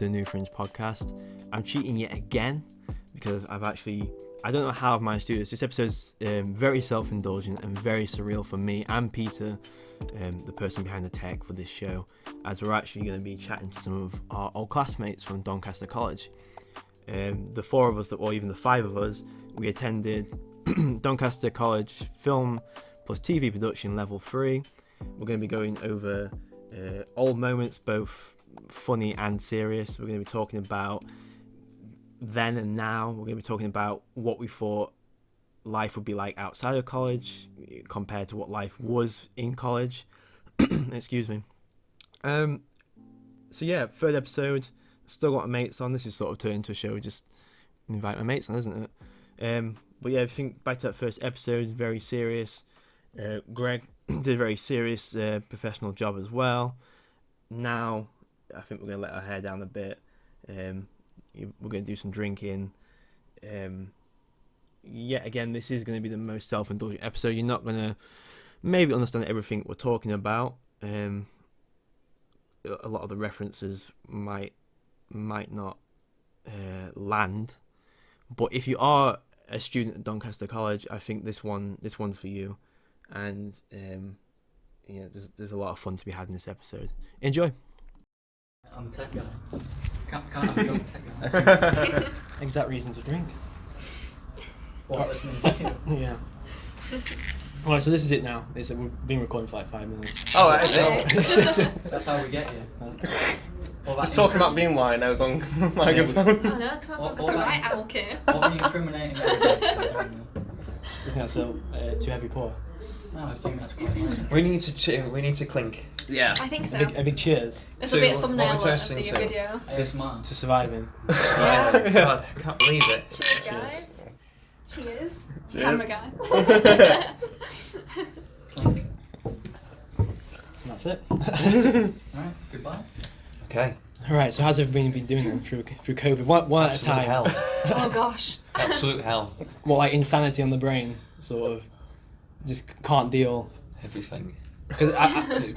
to the new Fringe podcast. I'm cheating yet again because I don't know how I've managed to do this. This episode's very self-indulgent and very surreal for me and Peter, the person behind the tech for this show, as we're actually going to be chatting to some of our old classmates from Doncaster College. The four of us, or even the five of us, we attended Doncaster College Film plus TV Production Level 3. We're going to be going over old moments, both funny and serious. We're going to be talking about then and now. We're going to be talking about what we thought life would be like outside of college compared to what life was in college. Excuse me. So yeah, third episode. Still got my mates on. This is sort of turned into a show. Just invite my mates on, isn't it? But yeah, I think back to that first episode, very serious. Greg did a very serious professional job as well. Now, I think we're going to let our hair down a bit. We're going to do some drinking. Yet again, this is going to be the most self-indulgent episode. You're not going to maybe understand everything we're talking about. A lot of the references might not land. But if you are a student at Doncaster College, I think this one's for you. And there's a lot of fun to be had in this episode. Enjoy. I'm a tech guy. Can't have a drunk tech guy. Exact reason to drink. What, listening to you? Yeah. Alright, so this is it now. We've been recording for like 5 minutes. Oh, right, That's how we get you. I was talking about being wine, I was on microphone. Oh no, come on, What right, Alki. What were you incriminating me about? I think that's too heavy pour. No, I think that's quite nice. We need to clink. Yeah. I think so. A big cheers This will be a thumbnail what of we're the toasting to. video. ASMR. to surviving. God, I can't believe it. Cheers, guys. Cheers. Cheers. Camera guy. Clink. And that's it. Alright, goodbye. Okay. Alright, so how's everybody been doing then through COVID? One at a Absolute time. hell. Oh gosh. Absolute hell. What, like insanity on the brain, sort of. Just can't deal. Everything. Because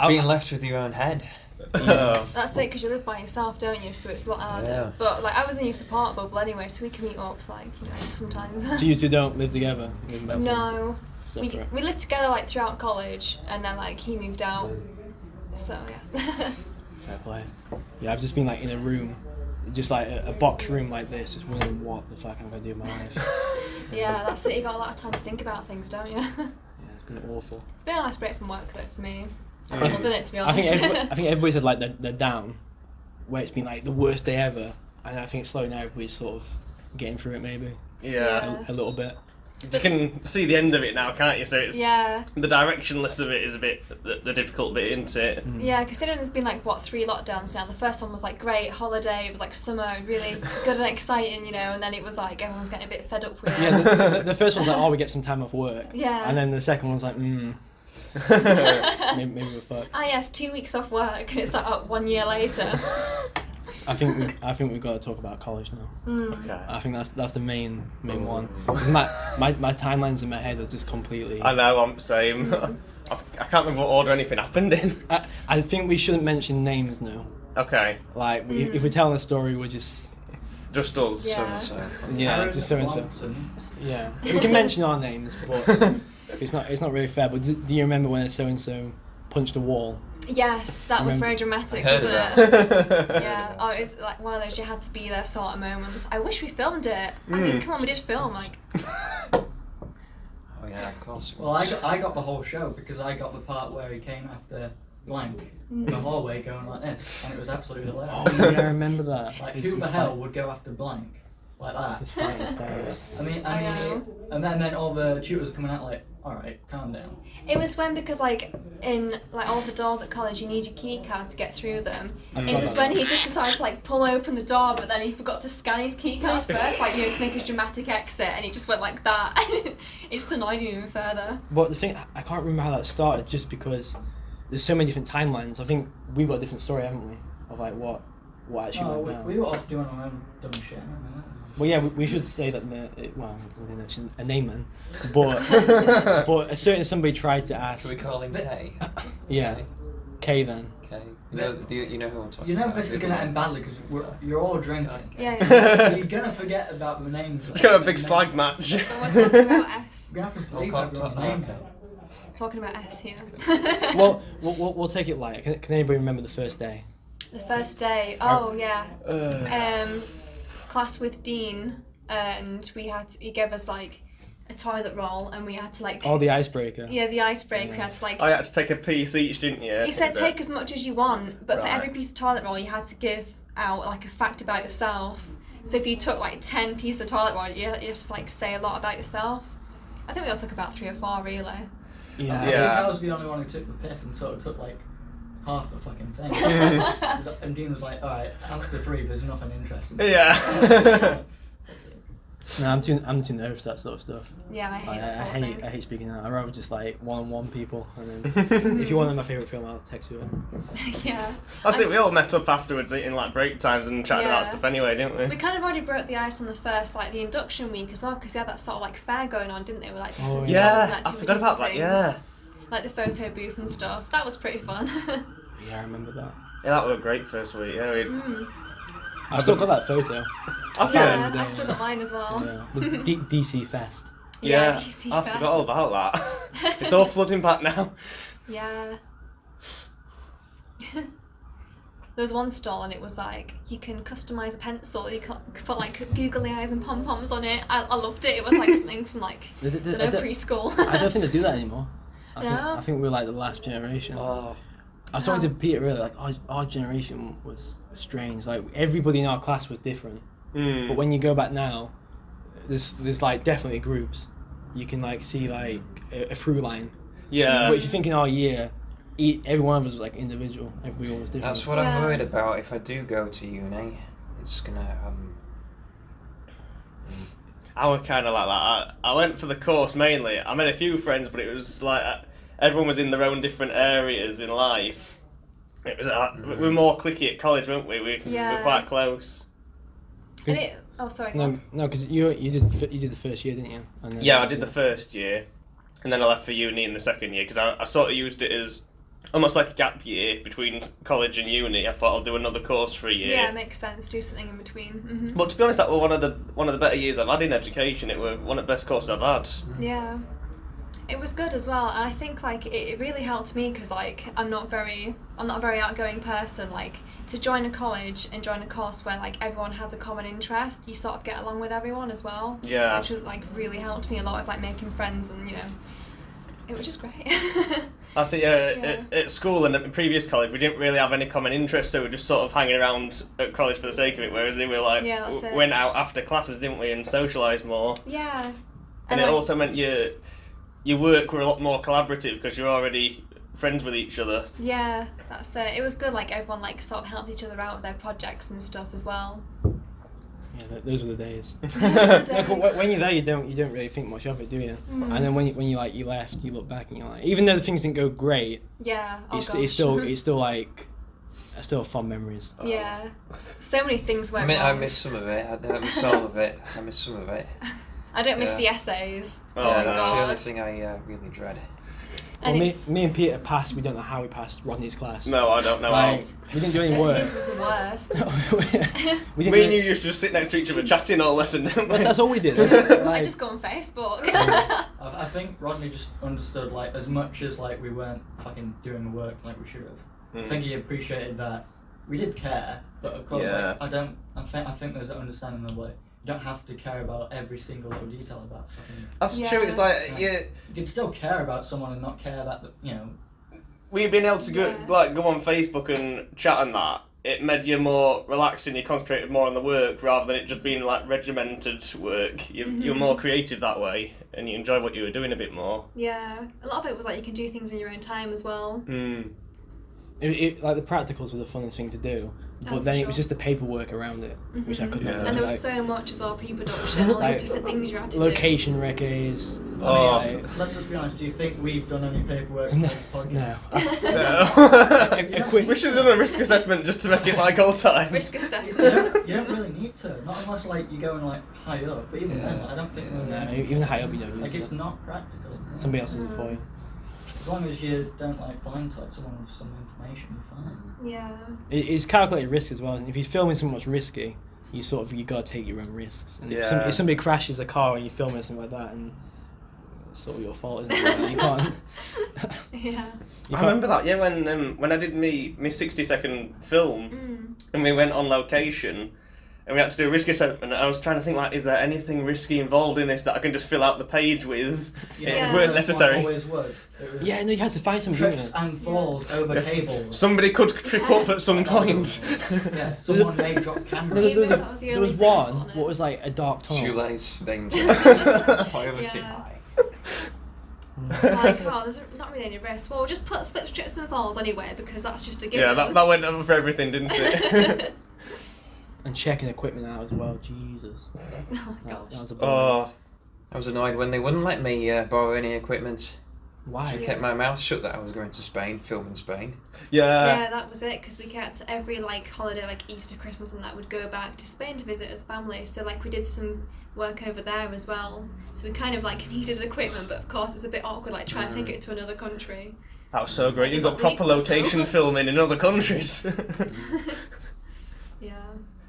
Being left with your own head. That's it, because you live by yourself, don't you? So it's a lot harder. Yeah. But like, I was in your support bubble anyway, so we can meet up, like, sometimes. So you two don't live together? No. Separate. We lived together like throughout college, and then like he moved out. So yeah. Fair play. Yeah, I've just been like in a room, just like a box room like this, just wondering what the fuck I'm gonna do with my life. Yeah, that's it. You got a lot of time to think about things, don't you? Yeah, it's been awful. It's been a nice break from work though for me. Yeah. I'm loving it, to be I honest. think everybody said like they're down, where it's been like the worst day ever, and I think slowly now everybody's sort of getting through it maybe Yeah. a little bit. You can see the end of it now, can't you? So it's Yeah. the directionless of it is a bit the difficult bit, isn't it? Yeah, considering there's been like 3 lockdowns now. The first one was like great holiday. It was like summer, really good and exciting, and then it was like everyone was getting a bit fed up with it. Yeah, the first one's like, oh, we get some time off work. Yeah. And then the second one's like, maybe we're fucked. Ah yes, 2 weeks off work. It's like 1 year later. I think we've got to talk about college now. Okay. I think that's the main one. My timelines in my head are just completely. I know, I'm the same. I can't remember what order anything happened in. I think we shouldn't mention names now. Okay. Like if we're telling a story, we're just Just us. Yeah. yeah, just so and so. Wilkinson. Yeah, we can mention our names, but it's not really fair. But do you remember when a so and so punched a wall? Yes, that was very dramatic, Heard wasn't of it? Yeah. Oh, it was like one of those you had to be there sort of moments. I wish we filmed it. I mean, come on, we did film like. Oh yeah, of course. Well, I got the whole show because I got the part where he came after blank in the hallway going like this, and it was absolutely hilarious. Oh yeah, I remember that. Like, It's who the just hell like- would go after blank like that? It's fighting styles. I mean, I know. and then all the tutors coming out like, all right, calm down. It was because like in like all the doors at college you need your key card to get through them. I've It got was that. when he just decided to like pull open the door, but then he forgot to scan his key card first, like to make his dramatic exit, and he just went like that. It just annoyed me even further. But the thing, I can't remember how that started, just because there's so many different timelines. I think we've got a different story, haven't we? Of like what actually Oh, went down. we were off doing our own dumb shit. Well, yeah, we should say that I'm going to mention a name man, but a certain somebody tried to ask. Should we call him Kay? Yeah, K then. Kay. You know who I'm talking You know about. this is gonna end badly because you're all drinking. Yeah. You're gonna forget about the names. It's got a big slag match. So we're talking about S. You're gonna have to bleep Oh, everyone's oh, name. okay. Talking about S here. Well, we'll take it light. Can anybody remember the first day? The first day. Oh yeah. Class with Dean, and he gave us like a toilet roll, and we had to like. Oh, the icebreaker. Yeah, the icebreaker. Yeah. We had to like. I had to take a piece each, didn't you? He said take as much as you want, but for Right. every piece of toilet roll, you had to give out like a fact about yourself. So if you took like 10 pieces of toilet roll, you had to like say a lot about yourself. I think we all took about 3 or 4 really. Yeah. I think Yeah. I was the only one who took the piss and sort of took like half the fucking thing. And Dean was like, alright, after 3 there's nothing interesting. Yeah. No, I'm too nervous for that sort of stuff. Yeah, I hate Like, that sort of thing. I hate speaking out. I'd rather just like one-on-one people. And then if you want to know my favourite film, I'll text you it. Yeah. That's it. We all met up afterwards in like break times and chatted about Yeah. stuff anyway, didn't we? We kind of already broke the ice on the first, like the induction week as well, because they had that sort of like fair going on, didn't they? With like different Oh, stalls and Yeah, I activities forgot about and that. things. Yeah. Like the photo booth and stuff. That was pretty fun. Yeah, I remember that. Yeah, that was a great first week. Yeah, I've still got that photo. I forgot. Yeah, every I day, still got mine as well. Yeah. The DC Fest. Yeah, DC I Fest. forgot all about that. It's all flooding back now. Yeah. There was one stall and it was like, you can customise a pencil, you can put like googly eyes and pom-poms on it. I loved it. It was like something from like, I don't know, preschool. I don't think they do that anymore. No? I think we're like the last generation. Oh, I was talking to Peter earlier, like our generation was strange. Like everybody in our class was different. But when you go back now, there's like definitely groups. You can like see like a through line. Yeah. But if you think in our year, every one of us was like individual. Everyone was different. that's what Yeah. I'm worried about. If I do go to uni, it's gonna I was kind of like that. I went for the course mainly. I made a few friends, but it was like everyone was in their own different areas in life. It was we were more cliquey at college, weren't we? We Yeah. were quite close. And it, oh, sorry. go on. No, because you did the first year, didn't you? And then, Yeah, I did the first year, and then I left for uni in the second year because I sort of used it as almost like a gap year between college and uni. I thought I'll do another course for a year. Yeah, it makes sense. Do something in between. Mm-hmm. But to be honest, that was one of the better years I've had in education. It was one of the best courses I've had. Yeah. It was good as well, and I think like it really helped me because like I'm not a very outgoing person. Like to join a college and join a course where like everyone has a common interest, you sort of get along with everyone as well. Yeah. Which was like really helped me a lot with like making friends, and you know, it was just great. That's it, yeah. At school and at previous college, we didn't really have any common interests, so we were just sort of hanging around at college for the sake of it, whereas they were like, Yeah, that's it. went out after classes, didn't we, and socialised more. Yeah. And it like, also meant your work were a lot more collaborative because you're already friends with each other. Yeah, that's it. It was good. Like everyone like sort of helped each other out with their projects and stuff as well. Yeah, those were the days. Yeah, No, but when you're there, you don't really think much of it, do you? And then when you left, you look back and you're like, even though the things didn't go great, Yeah. Oh, it's gosh. still like, still fun memories. Yeah. So many things went I wrong. miss some of it. I don't miss all of it. I miss some of it. I don't miss Yeah. the essays. Oh, Yeah, no. that's the only God. thing I really dread. Well, And me, it's, me and Peter passed. We don't know how we passed Rodney's class. No, I don't know Like, how. we didn't do any work. his was the worst. we didn't Me do and you used to just sit next to each other chatting all lesson, didn't we? That's all we did. I Like, just go on Facebook. I think Rodney just understood like as much as like we weren't fucking doing the work like we should have. I think he appreciated that we did care, but of course Yeah. like I think there's an understanding of like you don't have to care about every single little detail about something. That's Yeah. true. It's like You can still care about someone and not care about the we've been able to Yeah. go on Facebook and chat and that. It made you more relaxed and you concentrated more on the work rather than it just being like regimented work. You're more creative that way and you enjoy what you were doing a bit more. Yeah. A lot of it was like you can do things in your own time as well. like the practicals were the funnest thing to do, but Oh, then for it was sure. just the paperwork around it, which I couldn't. Yeah. do. And there was Like, so much as well, pre-production, all these Like, different things you had to location records. Oh. Let's just be honest. Do you think we've done any paperwork for No, this podcast? no. No. A quick- We should have done a risk assessment just to make it like old times. do. Risk You assessment. don't really need to. Not unless like you're going like high up. But even then, I don't think. No, even high up you don't Like use it's it. not practical. Somebody else does it for you. As long as you don't like blindside someone with some information, you're fine. Yeah. It's calculated risk as well. And if you're filming something that's risky, you gotta take your own risks. And if somebody crashes a car and you're filming something like that, and it's sort of your fault, isn't it? You can't. Yeah. I remember that. Yeah, when I did my 60-second film, and we went on location. And we had to do a risk assessment. I was trying to think, like, is there anything risky involved in this that I can just fill out the page with? Yeah. It weren't necessary. It always was. Yeah, no, you had to find some trips and falls over cables. Somebody could trip up at some point. Yeah, someone may drop camera. There was one. What was like a dark tunnel? Shoelace danger. Priority Yeah. high. It's like, oh, there's not really any risk. Well, we'll just put slip, trips and falls anyway because that's just a given. Yeah, that went over for everything, didn't it? And checking equipment out as well. Jesus. Oh my gosh. That was a I was annoyed when they wouldn't let me borrow any equipment. Why? I kept my mouth shut that I was going to Spain, film in Spain. Yeah, that was it, because we kept every like holiday, like Easter, Christmas and that, would go back to Spain to visit his family, so like we did some work over there as well, so we kind of like needed equipment, but of course it's a bit awkward like trying to take it to another country. That was so great. You've It's got not proper really location filming in other countries. Yeah.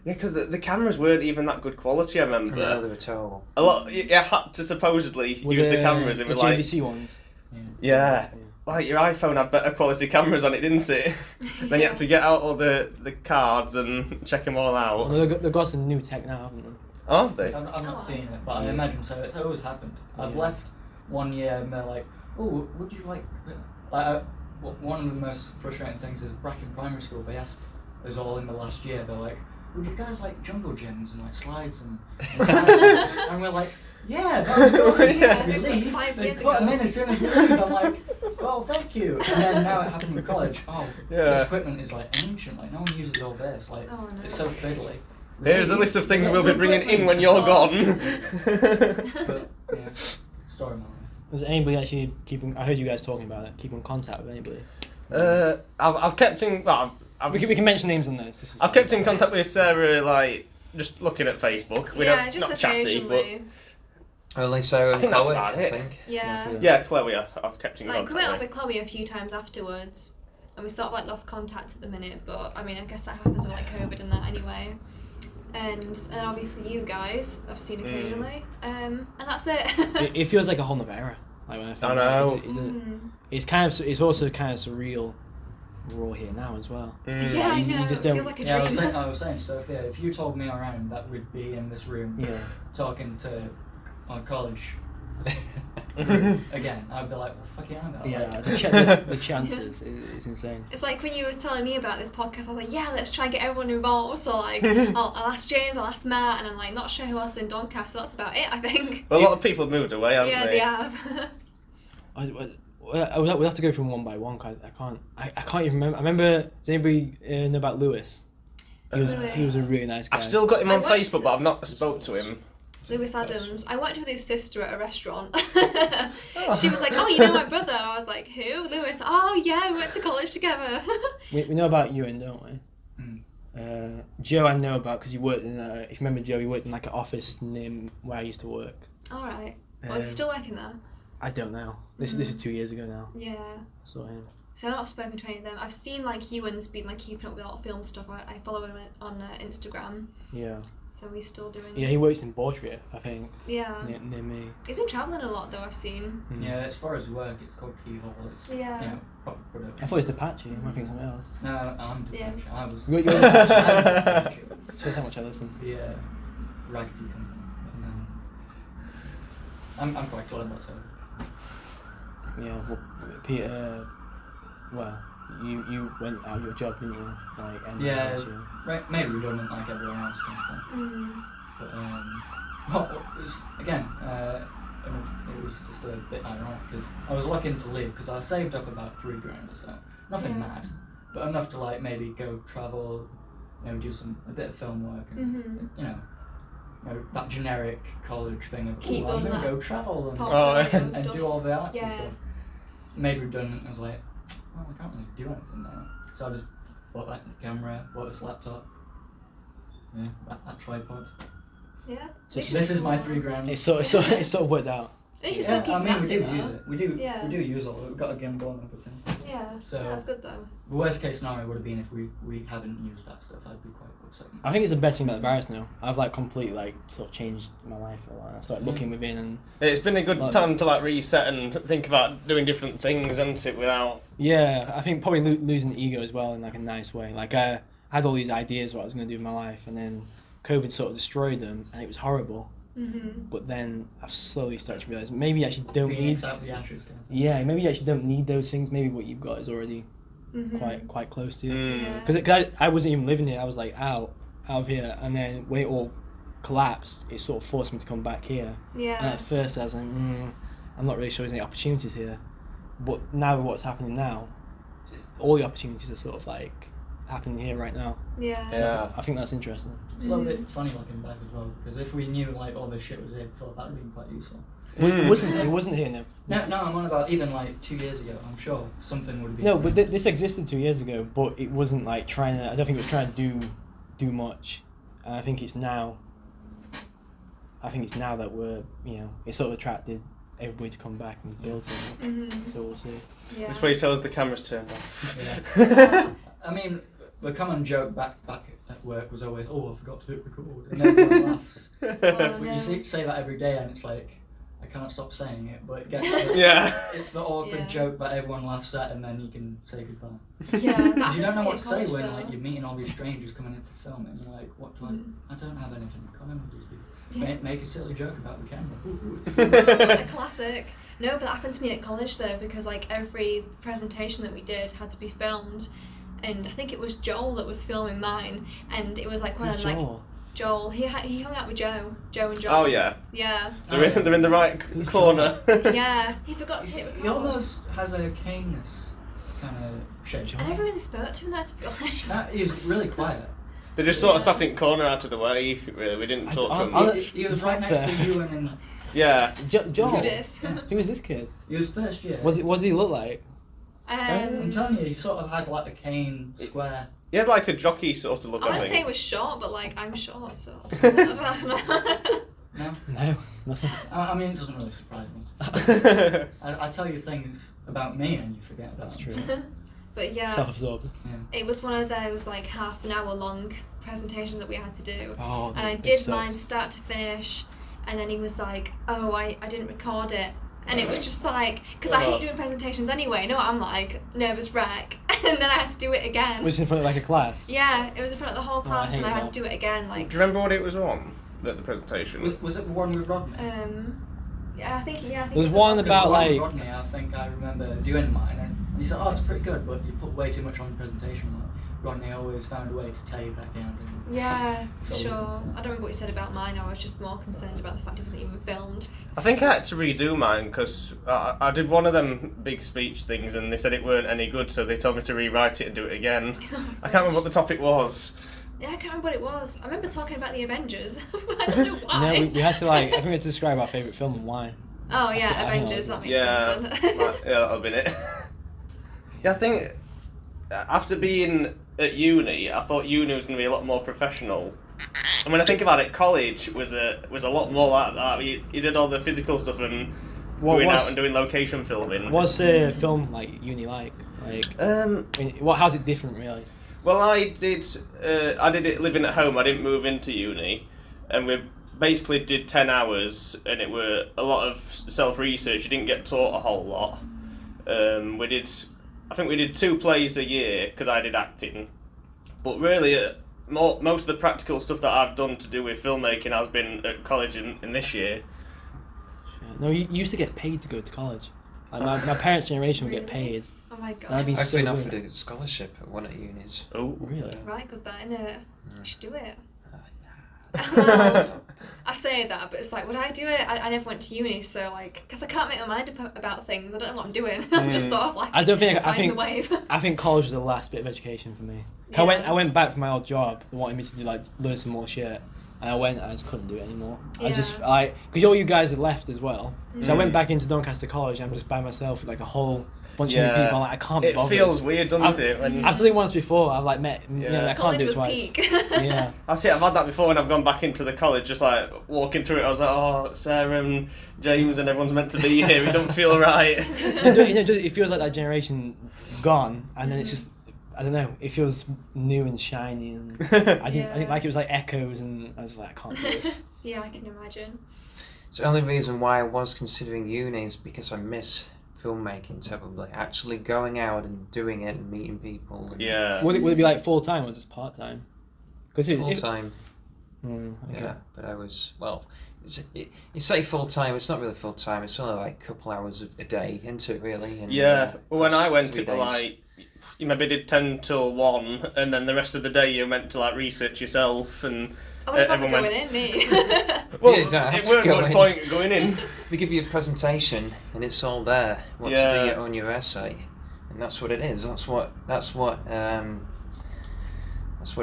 Yeah, because the cameras weren't even that good quality, I remember. No, they were terrible. A lot, you had to supposedly use the cameras and the were like... JVC ones. Yeah. Like your iPhone had better quality cameras on it, didn't it? Then you had to get out all the cards and check them all out. Well, they've got some new tech now, haven't they? Oh, have they? I've not seen it, but I imagine so. It's always happened. I've left one year and they're like, oh, would you like... one of the most frustrating things is back in primary school, they asked us all in the last year, they're like, would you guys like jungle gyms and like slides and and we're like, yeah, that's good. Yeah. We leave, 5 they years put them ago. in as soon as we leave. I'm like, well, thank you. And then now it happened in college. Oh, this equipment is like ancient. Like no one uses all this. Like Oh, no. it's so fiddly. Here's a list of things we'll be bringing in when you're gone. But yeah, story of my life. Was anybody actually keeping? I heard you guys talking about it. Keeping contact with anybody? I've kept in... Well, We can mention names on this. I've kept in contact with Sarah, like, just looking at Facebook. We Yeah, don't, just not chatty, but... occasionally. Only Sarah I and think that's Chloe, about I it. think. Yeah. Yeah, Chloe, I've kept in Like, we contact went up with. with Chloe a few times afterwards, and we sort of like lost contact at the minute, but I mean, I guess that happens with like COVID and that anyway. And obviously you guys I've seen occasionally, and that's it. It feels like a whole other era. Like when I found I know. It's also kind of surreal. We're all here now as well. Yeah, I know. You just it don't. feels like a Yeah, dream. I was saying, Sophia, if you told me around that we'd be in this room Yeah. talking to our college again, I'd be like, well, fuck yeah, about Yeah, like, the chances is insane. It's like when you were telling me about this podcast, I was like, yeah, let's try and get everyone involved. So like, I'll ask James, I'll ask Matt, and I'm like, not sure who else is in Doncaster. So that's about it, I think. Well, a lot of people have moved away, haven't Yeah, they? they have. We'll have to go from one by one. Cause I can't even remember. I remember. Does anybody know about Lewis? He was a really nice guy. I've still got him on I worked- Facebook, but I've not spoke to him. Lewis Adams. I worked with his sister at a restaurant. She was like, oh, you know my brother? I was like, who? Lewis. Oh, yeah, we went to college together. We know about Ewan, don't we? Joe, I know about because he worked in. If you remember Joe, he worked in like an office near where I used to work. All right. Was he still working there? I don't know. This is 2 years ago now. Yeah. I saw him. So I've not spoken to any of them. I've seen like Ewan's been like keeping up with a lot of film stuff. I follow him on Instagram. Yeah. So he's still doing. Yeah, he works in Bortria, I think. Yeah. Near me. He's been travelling a lot though. I've seen. yeah, as far as work, it's called Keyhole. It's Yeah. you know, proper production. I thought it was Apache. I think something else. No, I'm doing Yeah. it. I was. You're the Apache. Shows how much I listen. The raggedy company. I'm quite glad that's over. Yeah, well, Peter. Well, you went out of your job, didn't you? Like, end of Yeah. last year. Right, made redundant like everyone else kind of thing. But well, it was, again, it was just a bit ironic because I was looking to leave because I saved up about $3,000 or so. Nothing mad, but enough to like maybe go travel, you know, do a bit of film work, and you know, that generic college thing of Keep I'm on gonna that go travel and and do all the artsy Yeah. stuff. Made redundant, and I was like, well, I can't really do anything now. So I just bought that camera, bought this laptop, that tripod. Yeah. So This is my $3,000. It sort of worked out. At least you're still keeping I mean, we do active, use though. it. We do. Yeah. We do use all of it. We've got a gimbal and everything. Yeah, So that's good though. the worst case scenario would have been if we hadn't used that stuff. I'd be quite upset. I think it's the best thing about the virus now. I've like completely like sort of changed my life for a while. I started looking within and It's been a good time to like reset and think about doing different things, hasn't it? Without. yeah, I think probably losing the ego as well in like a nice way. Like I had all these ideas what I was going to do with my life, and then COVID sort of destroyed them, and it was horrible. But then I've slowly started to realise maybe you actually don't need. Out the ashes, Yeah, maybe you actually don't need those things. Maybe what you've got is already quite close to you. Yeah. Because I wasn't even living here. I was like out of here, and then when it all collapsed, it sort of forced me to come back here. Yeah. And at first I was like, I'm not really sure there's any opportunities here. But now what's happening now, all the opportunities are sort of like happening here right now. Yeah. Yeah. I think that's interesting. It's a little bit funny looking back as well, because if we knew like all this shit was here before, that would have been quite useful. It wasn't here now. No, I'm on about even like 2 years ago. I'm sure something would have been. No, but this existed 2 years ago, but it wasn't like trying to. I don't think it was trying to do much. And I think it's now. I think it's now that we're, it sort of attracted everybody to come back and build something. So we'll see. Yeah. This way he tells the camera's turned off. Yeah. I mean, the common joke back at work was always, "Oh, I forgot to hit record," and everyone laughs. Oh, But no. you say that every day, and it's like, I can't stop saying it, but it gets Yeah. it's the awkward Yeah. joke that everyone laughs at, and then you can say goodbye. Yeah, that Because you don't happened know me what at to say college, when though. like you're meeting all these strangers coming in for film, and you're like, "What do I don't have anything in common with these people." Yeah. Make a silly joke about the camera. Ooh, it's A classic. No, but that happened to me at college though, because like every presentation that we did had to be filmed, and I think it was Joel that was filming mine, and it was like one of Who's them, like Joel? Joel. He hung out with Joe and Joel. Oh yeah. Yeah. They're in the right corner. Yeah. He forgot to hit record. He almost has a caneness kind of shape. I never really spoke to him there, to be honest. He was really quiet. They just sort of sat in corner out of the way. Really, we didn't talk to them. He was right next to you, and then Yeah. Joel. Judas. Who was this kid? he was first year. What did he look like? I'm telling you, he sort of had like a cane square. He had like a jockey sort of look. I I want to say he think. was short, but like I'm short, so I don't know. No, No, nothing. I mean it doesn't really surprise me. I tell you things about me and you forget about That's them. true. But yeah, Self-absorbed. it was one of those like half an hour long presentations that we had to do. Oh, And I it did sucks. mine start to finish, and then he was like, "Oh, I didn't record it," and it was just like, because I hate doing presentations anyway. You know what I'm like, nervous wreck, and then I had to do it again. Was it in front of like a class? Yeah, it was in front of the whole class, hate and I had that. to do it again. Like, Do you remember what it was on? The presentation. Was it the one with Rodney? yeah, I think There's it's one Because about the one with like. Rodney, I think I remember doing mine, and he said, "Oh, it's pretty good, but you put way too much on the presentation." Like, Rodney always found a way to tear you back down. Yeah, So- sure. I don't remember what you said about mine. I was just more concerned about the fact it wasn't even filmed. I think I had to redo mine because I did one of them big speech things and they said it weren't any good, so they told me to rewrite it and do it again. I can't remember what the topic was. Yeah, I can't remember what it was. I remember talking about the Avengers. I don't know why. No, we had to like. I think we had to describe our favourite film and why. Oh I yeah, think- I think Avengers. that That makes Yeah, sense then. yeah, that'll have been it. Yeah, I think after being at uni, I thought uni was going to be a lot more professional. And when I think about it, college was a lot more like that. You did all the physical stuff and going out and doing location filming. What's film like uni like? Like, I mean, how's it different really? Well, I did it living at home. I didn't move into uni, and we basically did 10 hours, and it were a lot of self-research. You didn't get taught a whole lot. I think we did 2 plays a year because I did acting, but really most of the practical stuff that I've done to do with filmmaking has been at college in this year. No, you used to get paid to go to college. Like my parents' generation would get paid. Oh my god. That'd be I've so been good. offered a scholarship at one of unis. Oh, Really? Right, good that, innit? You should do it. Yeah. I say that, but it's like, would I do it? I never went to uni, so like, because I can't make my mind up about things. I don't know what I'm doing. I'm just sort of like, I don't think. I riding think. the wave. I think college was the last bit of education for me. Yeah. I went back for my old job. They wanted me to do like learn some more shit, And I went and I just couldn't do it anymore. Yeah. I just, because all you guys had left as well. So I went back into Doncaster College and I'm just by myself with like a whole bunch of new people. Like, I can't be bothered. It feels weird, doesn't it? I've done it once before. I've like met, I can't do it twice. Peak. Yeah. I've had that before when I've gone back into the college, just like walking through it. I was like, oh, Sarah and James and everyone's meant to be here. It don't feel right. It feels like that generation gone, and then it's just, I don't know. It feels new and shiny, and I think like it was like echoes, and I was like, I can't do this. Yeah, I can imagine. So the only reason why I was considering uni is because I miss filmmaking terribly. Actually going out and doing it and meeting people. And Yeah. Would it be like full time or just part time? full time. Okay. Yeah, but I was you say full time. It's not really full time. It's only like a couple hours a day into it, really. And, Well, when I went, 3 it was days. like you maybe did 10 till 1, and then the rest of the day you meant to like research yourself and. I wouldn't bother everyone going in, me. Well, You don't have it to weren't go much in. point going in. They give you a presentation and it's all there. What to do on your essay, and that's what it is. That's what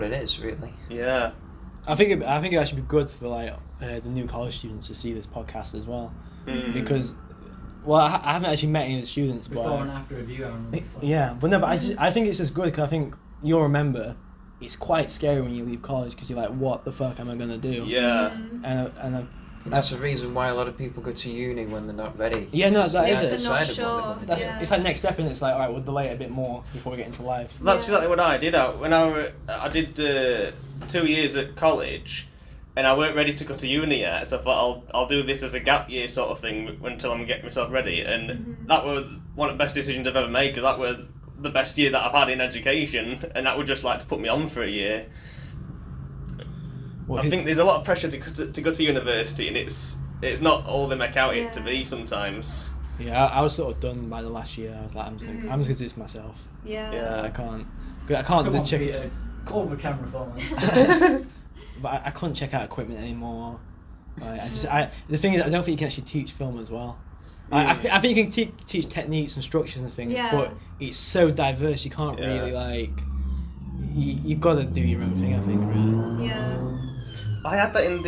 it is, really. Yeah. I think it actually be good for like the new college students to see this podcast as well, because, well, I haven't actually met any of the students, Before but and after review, I remember. yeah, but no, but I think it's just good because I think you'll remember. It's quite scary when you leave college because you're like, what the fuck am I gonna do? Yeah. And That's the reason why a lot of people go to uni when they're not ready. Yeah, no, that They're is it. undecided They're not what they sure. want to that's do. it's like next step, and it's like, all right, we'll delay it a bit more before we get into life. That's exactly what I did. When I did 2 years at college, and I weren't ready to go to uni yet, so I thought I'll do this as a gap year sort of thing until I'm getting myself ready. And that was one of the best decisions I've ever made, because that was the best year that I've had in education, and that would just like to put me on for a year. I think there's a lot of pressure to go to university, and it's not all they make out it to be sometimes. Yeah, I was sort of done by the last year. I was like, I'm just gonna do this myself. Yeah. I can't do Come the on, check. Peter, call the camera for me. But I couldn't check out equipment anymore. Like, the thing is, I don't think you can actually teach film as well. I think you can teach techniques and structures and things, but it's so diverse. You can't really like. You gotta do your own thing. I think really. Yeah. I had that in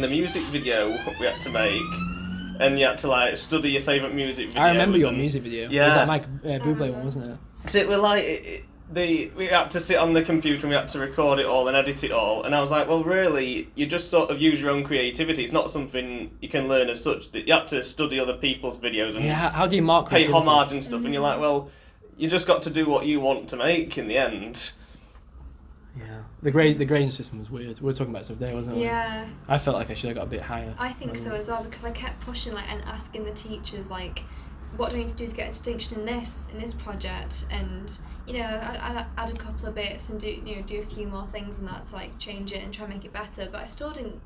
the music video we had to make, and you had to like study your favourite music videos. I remember your music video. Yeah. It was that Mike Bublé one, wasn't it? So it was like we had to sit on the computer and we had to record it all and edit it all, and I was like, well, really, you just sort of use your own creativity. It's not something you can learn as such. That you have to study other people's videos and How do you mark pay creativity? homage and stuff, and you're like, well, you just got to do what you want to make in the end. Yeah, the grading system was weird. We were talking about stuff there, wasn't we? Yeah. I felt like I should have got a bit higher. I think so as well, because I kept pushing and asking the teachers what do I need to do to get a distinction in this project, and I add a couple of bits and do a few more things and that to change it and try and make it better, but I still didn't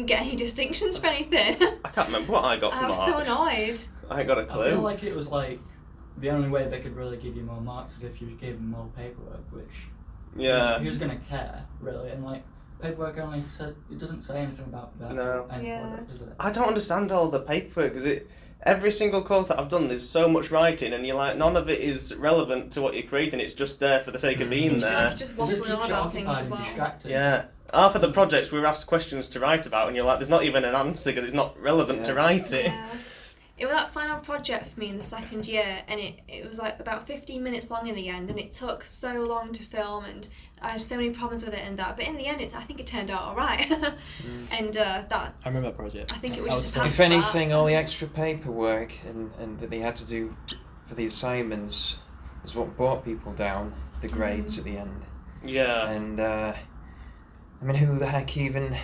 get any distinctions for anything. I can't remember what I got for I was marks. so annoyed. I ain't got a clue. I feel like it was the only way they could really give you more marks is if you gave them more paperwork, which who's gonna care really? And paperwork only it doesn't say anything about that end product, does it? I don't understand all the paperwork, because every single course that I've done, there's so much writing, and you're like, none of it is relevant to what you're creating. It's just there for the sake of being there. It's just waffling on about things as well. Distracted. Yeah. Half of the projects we were asked questions to write about, and you're like, there's not even an answer because it's not relevant to write it. Yeah. It was that final project for me in the second year, and it was about 15 minutes long in the end, and it took so long to film, and I had so many problems with it and that. But in the end, I think it turned out all right. And that. I remember that project. I think it was That just. was If anything, all the extra paperwork and that they had to do for the assignments is what brought people down the grades at the end. Yeah. And I mean, who the heck even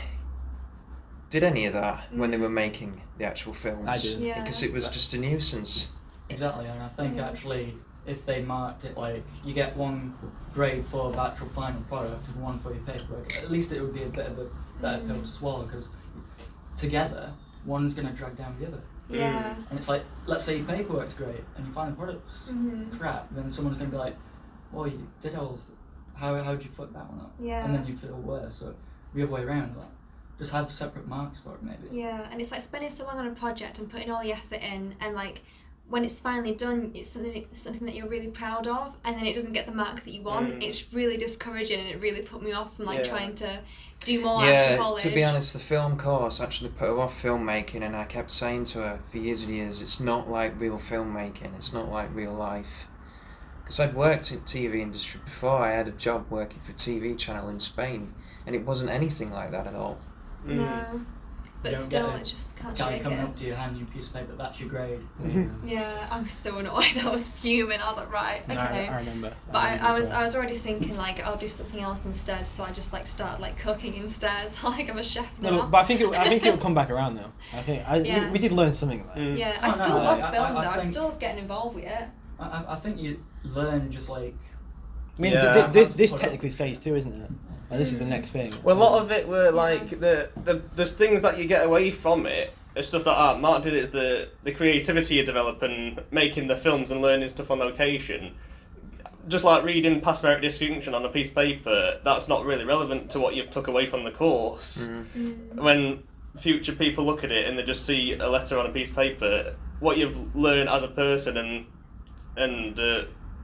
did any of that when they were making the actual films? I did. Yeah. Because it was just a nuisance. Exactly, and I think actually if they marked it you get one grade for the actual final product and one for your paperwork, at least it would be a bit of a better pill to swallow, because together one's going to drag down the other. Yeah. And it's let's say your paperwork's great and your final product's crap, then someone's going to be like, well, you did how'd you fuck that one up? Yeah. And then you feel worse. So the other way around, just have separate marks for it maybe. Yeah, and it's spending so long on a project and putting all the effort in, and when it's finally done, it's something that you're really proud of, and then it doesn't get the mark that you want. It's really discouraging, and it really put me off from like trying to do more after college. To be honest, the film course actually put her off filmmaking, and I kept saying to her for years and years, it's not like real filmmaking, it's not like real life. Because I'd worked in the TV industry before. I had a job working for a TV channel in Spain, and it wasn't anything like that at all. No. But still, it just can't shake it. Coming up to you, handing you a piece of paper, that's your grade. Yeah, I was so annoyed. I was fuming. I was like, right, okay. No, I remember. But I was already thinking like I'll do something else instead. So I just like started like cooking instead. Like I'm a chef now. No, but I think it will come back around though. I think we did learn something there. Yeah, I still love film though. I still love getting involved with it. I think you learn just like. I mean, this technically is phase 2, isn't it? Like, this is the next thing. Well, a lot of it were like the things that you get away from it. The stuff that Mark did is the creativity you develop and making the films and learning stuff on location. Just like reading past merit distinction on a piece of paper, that's not really relevant to what you've took away from the course. When future people look at it and they just see a letter on a piece of paper, what you've learned as a person and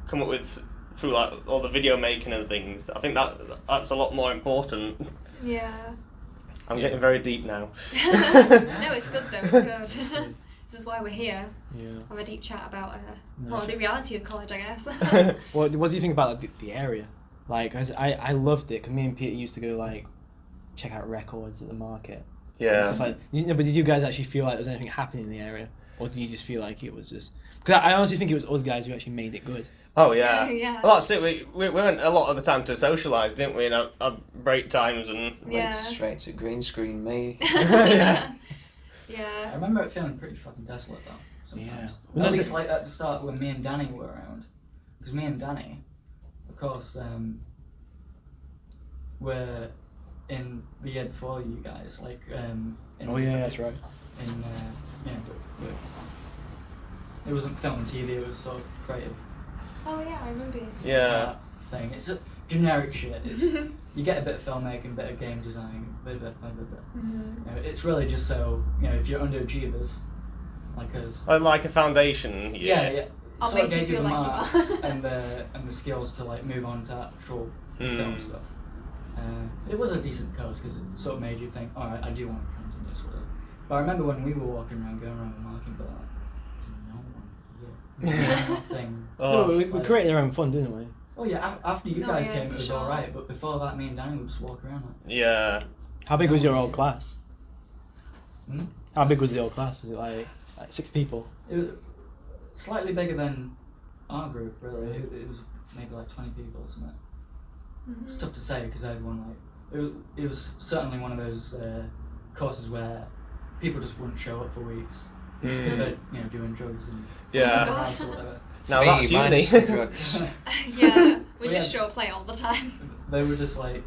come up with through like all the video making and things, I think that's a lot more important. Yeah. I'm getting very deep now. No, it's good though. It's good. This is why we're here. Yeah. Have a deep chat about the reality of college, I guess. What do you think about the area? Like, I loved it because me and Peter used to go like check out records at the market. Yeah. Stuff like, but did you guys actually feel like there was anything happening in the area, or did you just feel like it was just? Because I honestly think it was us guys who actually made it good. Oh yeah. Yeah. Well, that's it. We went a lot of the time to socialise, didn't we? In our break times and. Went straight to green screen me. Yeah. Yeah. I remember it feeling pretty fucking desolate though. Sometimes. Yeah. At least like at the start when me and Danny were around, because me and Danny, of course, were in the year before you guys, like That's right. It wasn't film and TV, it was sort of creative Oh yeah, I remember. Yeah. thing. It's a generic shit. It's, you get a bit of filmmaking, a bit of game design, blah, blah, blah, blah, blah. You know, it's really just so, if you're underachievers, like us. Like a foundation. Yeah. I'll Sort of make you gave you feel the like you marks are. and the skills to like move on to actual film stuff. It was a decent course because it sort of made you think, all right, I do want to continue this with it. But I remember when we were walking around, going around with marking, but nothing. We created our own fun, didn't we? Oh yeah, after you guys came, it was sure. alright, but before that, me and Danny would just walk around like. Yeah. How big was your old class? Hmm? How big was the old class? Is it like 6 people? It was slightly bigger than our group, really. It was maybe like 20 people or something. It's tough to say because everyone like it was certainly one of those courses where people just wouldn't show up for weeks because they're doing drugs and Yeah. or whatever. Now that's uni. minus the drugs. Yeah, we just show up late all the time. They were just like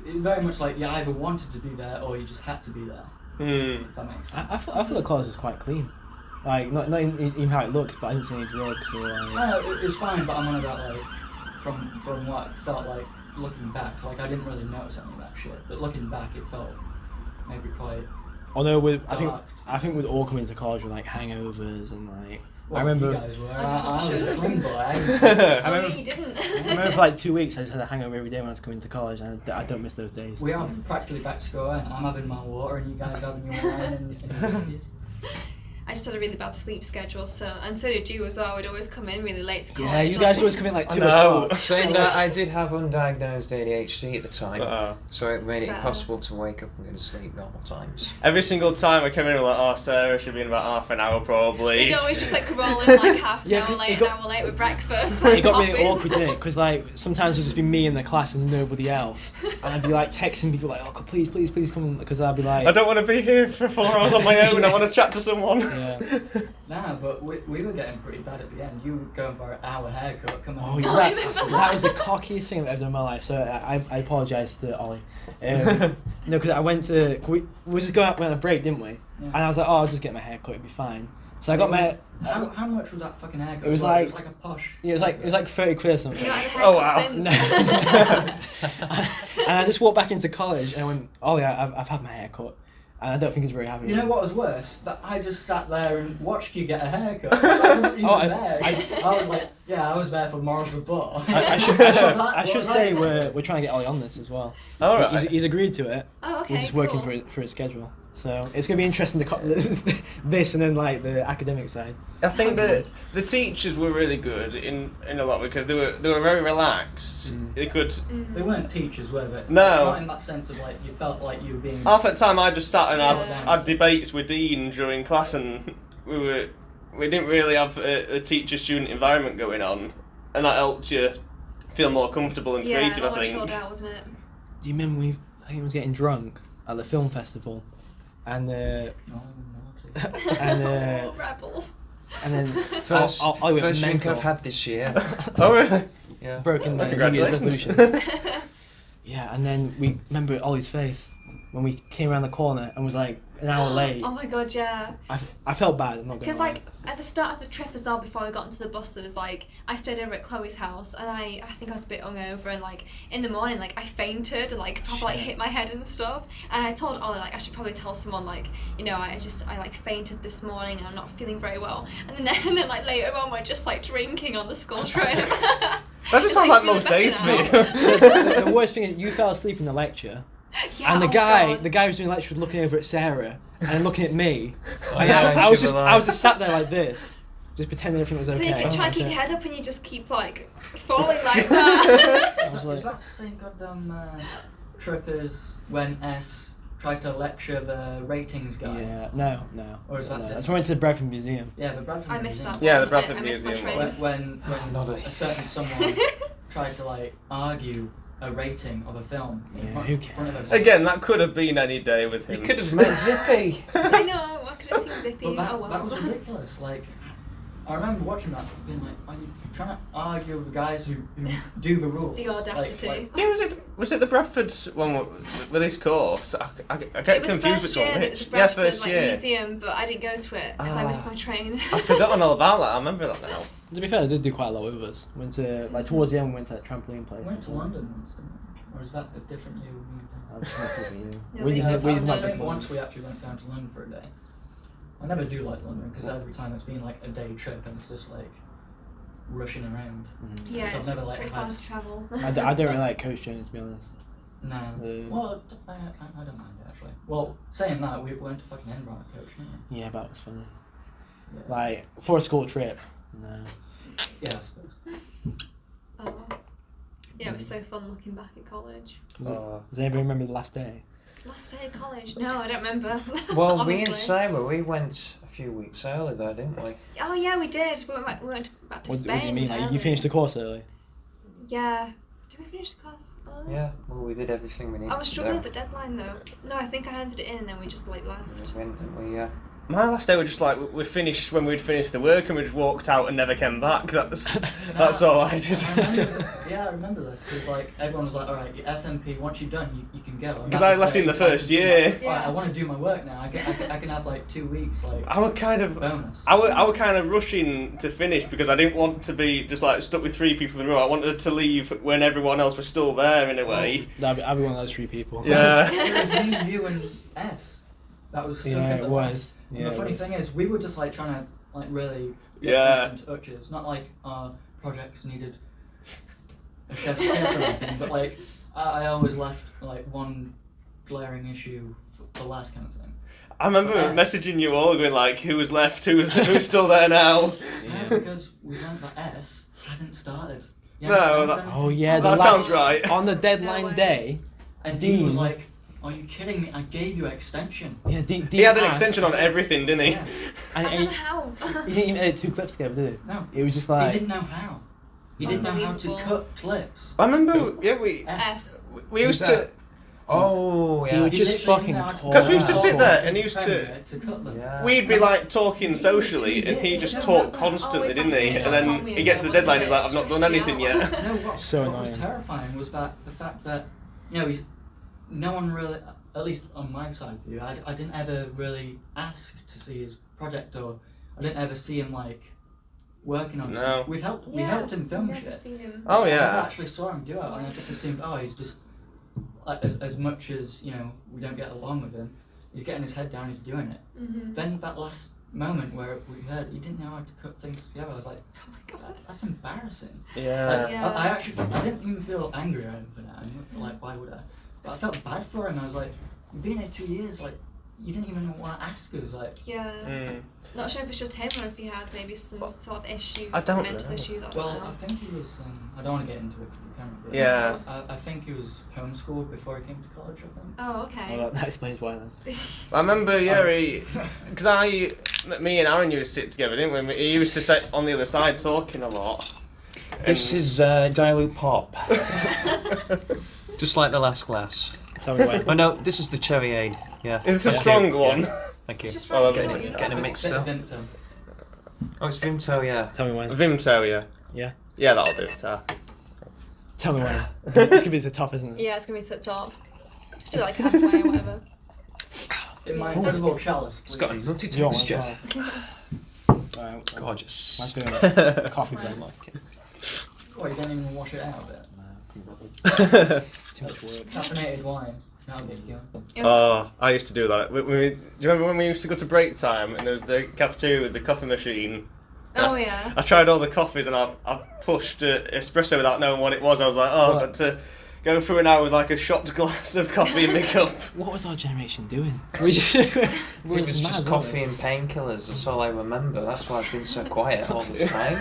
very much like you either wanted to be there or you just had to be there. If that makes sense. I feel the college is quite clean. Like not in how it looks, but I didn't see any drugs or like. No, it's fine, but I'm on about like from what it felt like looking back. Like I didn't really notice any of that shit, but looking back, it felt maybe quite. Although dark. I think with all coming to college with like hangovers and like. Well, I remember. You guys were. I was a clean boy. I remember. You didn't. I remember for like 2 weeks I just had a hangover every day when I was coming to college, and I don't miss those days. We are practically back to square one. I'm having my water and you guys having your wine and whiskies. I just had a really bad sleep schedule, and so did you as well. We'd always come in really late to college. Yeah, you guys always come in like 2 I know. o'clock. Saying that, I did have undiagnosed ADHD at the time, so it made it Fair. impossible to wake up and go to sleep normal times. Every single time I come in, we're like, oh, Sarah should be in about half an hour probably. We'd always just like roll in like half an Yeah, hour it late, got- an hour late with breakfast. Like, It got really coffees. awkward, didn't it? Because like sometimes it'd just be me in the class and nobody else, and I'd be like texting people like, "Oh, please come," because I'd be like, I don't want to be here for 4 hours on my own. I want to chat to someone. Yeah. Nah, but we were getting pretty bad at the end. You were going for an hour haircut. Come Oh, on. yeah, I remember that was the cockiest thing I've ever done in my life. So I apologise to Ollie. No, because I went to we just went on a break, didn't we? Yeah. And I was like, oh, I'll just get my hair cut, it'll be fine. So I got my. How much was that fucking haircut? It was It was like a posh. Yeah, it was like 30 quid or something. You had a Oh, haircut wow. since. And I just walked back into college and I went, Ollie, I've had my hair cut. and I don't think he's very happy. You know what was worse? That I just sat there and watched you get a haircut. I wasn't even there. I was like, yeah, I was there for moral support. I should say we're trying to get Ollie on this as well. All right. He's agreed to it. Oh, okay. We're just working for his schedule. So it's gonna be interesting to this and then like the academic side. I think that the teachers were really good in a lot because they were very relaxed. They could. They weren't teachers, were they? No. Not in that sense of like you felt like you were being. Half the time I just sat and had debates with Dean during class, and we didn't really have a teacher-student environment going on, and that helped you feel more comfortable and creative. I think. Chilled out, wasn't it? Do you remember I think I was getting drunk at the film festival, and Rebels. And then First I went drink mental. I've had this year. Oh really? Yeah. Broken the New Year's resolution. Yeah, and then we remember Ollie's face when we came around the corner and was like an hour late. Oh my god, yeah. I felt bad. I'm not gonna Because lie. like at the start of the trip as well, before we got into the buses, like I stayed over at Chloe's house, and I think I was a bit hungover, and like in the morning, like I fainted and like proper like hit my head and stuff. And I told Ollie like I should probably tell someone like, you know, I like fainted this morning and I'm not feeling very well. And then like later on we're just like drinking on the school trip. That just sounds like most days for you. The worst thing is you fell asleep in the lecture. Yeah, And the oh guy God. who was doing the lecture was looking over at Sarah and looking at me. Oh, And yeah, I was shiver just sat there like this, just pretending everything was So okay. you try to keep That's your it. head up and you just keep like falling like that. I was Is like, that the same goddamn trip as when S tried to lecture the ratings guy? yeah, no. Or is that no. the- That's when we went to the Bradford Museum. Yeah, the Bradford I missed Museum. that. Yeah, one. the Bradford I missed my Museum train. When Noddy. a certain someone tried to like argue a rating of a film in Yeah, front, who in front of everyone. Again, that could have been any day with You him. could have met Zippy. I know, I could have seen Zippy. But that, Oh well. that was ridiculous. Like, I remember watching that, being like, are you trying to argue with the guys who do the rules? The audacity. Like, Yeah, was it the Bradford one with this course? I get It was confused first which year one at which. the Yeah, Bradford first like, year. museum, but I didn't go to it because I missed my train. I've forgotten all about that. I remember that now. To be fair, they did do quite a lot with us. Went to like towards the end, we went to that trampoline place. I went to London once, didn't I? Or is that a different year? That was quite different, yeah. No, we we didn't. went We to did I not think go to once we actually went down to London for a day. I never do like London because every time it's been like a day trip and it's just like rushing around. Yeah, I've it's never, like, pretty had- fun to travel. I don't really like coach journeys, to be honest. No. Well, I don't mind it actually. Well, saying that, we went to fucking Edinburgh coach, didn't we? Yeah, but it was funny. Yeah. Like for a school trip. No. Yeah, I suppose. Oh. Yeah, it was so fun looking back at college. Does anybody remember the last day? Last day of college? No, I don't remember. Well, me Honestly. and Simon, we went a few weeks early though, didn't we? Oh yeah, we did. We went back to What Spain. do you mean? Like you early. finished the course early? Yeah. Did we finish the course early? Yeah, well, we did everything we needed I was to struggling do. with the deadline though. No, I think I handed it in and then we just like left. We went, didn't we? Yeah. My last day was just like we finished when we'd finished the work and we just walked out and never came back. That's all I did. I remember this because like everyone was like, all right, your FMP. Once you're done, you can go. Because I left in the first year. All right, I want to do my work now. I can have like 2 weeks like I was kind of bonus. I were kind of rushing to finish because I didn't want to be just like stuck with 3 people in a row. I wanted to leave when everyone else was still there in a way. I'd be one of those 3 people. Yeah. It was me, you, and S. That was stuck Yeah, at it the was. last. And Yeah, the it funny was. thing is, we were just like trying to like really get Yeah. decent touches. Not like our projects needed a chef's kiss or anything, but like I always left like one glaring issue for the last kind of thing. I remember messaging you all going like, who was left, who's still there now? Yeah, because we learned that S hadn't started. Yeah, No, that- Oh yeah, the That last, sounds right. on the No deadline way. day. And Dean was Dean- like, "Are you kidding me? I gave you extension." Yeah, Dean He had an asked- extension on everything, didn't he? Yeah. And I don't know how. he didn't even edit 2 clips together, did he? No. It was just like. He didn't know how. He didn't know how to Unbelievable. cut clips. I remember, yeah, we S. used Who's to. that? Oh, He yeah. would He just literally fucking didn't know how to talk. Because we used to cut sit there clips and he into used to- Premiere to cut them. Yeah. We'd be like talking socially, and he just talked constantly, Oh, didn't he? it's And like then he gets to the deadline, he's like, I've not done anything yet. No, what, So what was annoying. terrifying was that the fact that, you know, no one really, at least on my side of you, I didn't ever really ask to see his project, or I didn't ever see him like working on No. something. We helped him film Never shit. seen him. Oh I never yeah. actually saw him do it, and I just assumed, oh, he's just like as much as you know we don't get along with him, he's getting his head down, he's doing it. Then that last moment where we heard he didn't know how to cut things together, I was like, oh my god, that's embarrassing. Yeah. I actually felt, I didn't even feel angry at him for that. Like, why would I? But I felt bad for him. I was like, you've been here 2 years, like, you didn't even want to ask us, like. Yeah. Not sure if it's just him or if he had maybe some sort of issues, I don't mental know. issues. I don't Well, know. I think he was. I don't want to get into it for the camera, but Yeah. I think he was homeschooled before he came to college. I think. Oh, okay. Well, that explains why then. I remember, because me and Aaron used to sit together, didn't we? He used to sit on the other side talking a lot. This is dilute pop. Just like the last glass. Tell me why. Oh no, this is the cherryade. Yeah. Is this a Thank you. strong one? Yeah. Thank you. It's just Oh, right. Getting it mixed up. Vimto. Oh, it's Vimto, yeah. Tell me when. Vimto, yeah. Yeah. Yeah, that'll do it, Tell me when. It's gonna be the top, isn't it? Yeah, it's gonna be so top. Just do it like halfway or whatever. In my incredible chalice, It's got a please. nutty Do you want one texture. as well? Right, Gorgeous. mine's been a coffee blend. Oh, you don't even wash it out a bit. Too much work. Caffeinated wine. That'll get you. It was Oh, I used to do that. Do you remember when we used to go to break time and there was the cafeteria with the coffee machine? Oh yeah. I tried all the coffees and I pushed espresso without knowing what it was. I was like, oh, I've got to go through an hour with like a shot glass of coffee in my cup. What was our generation doing? It was just coffee and painkillers, that's all I remember. That's why I've been so quiet all this time.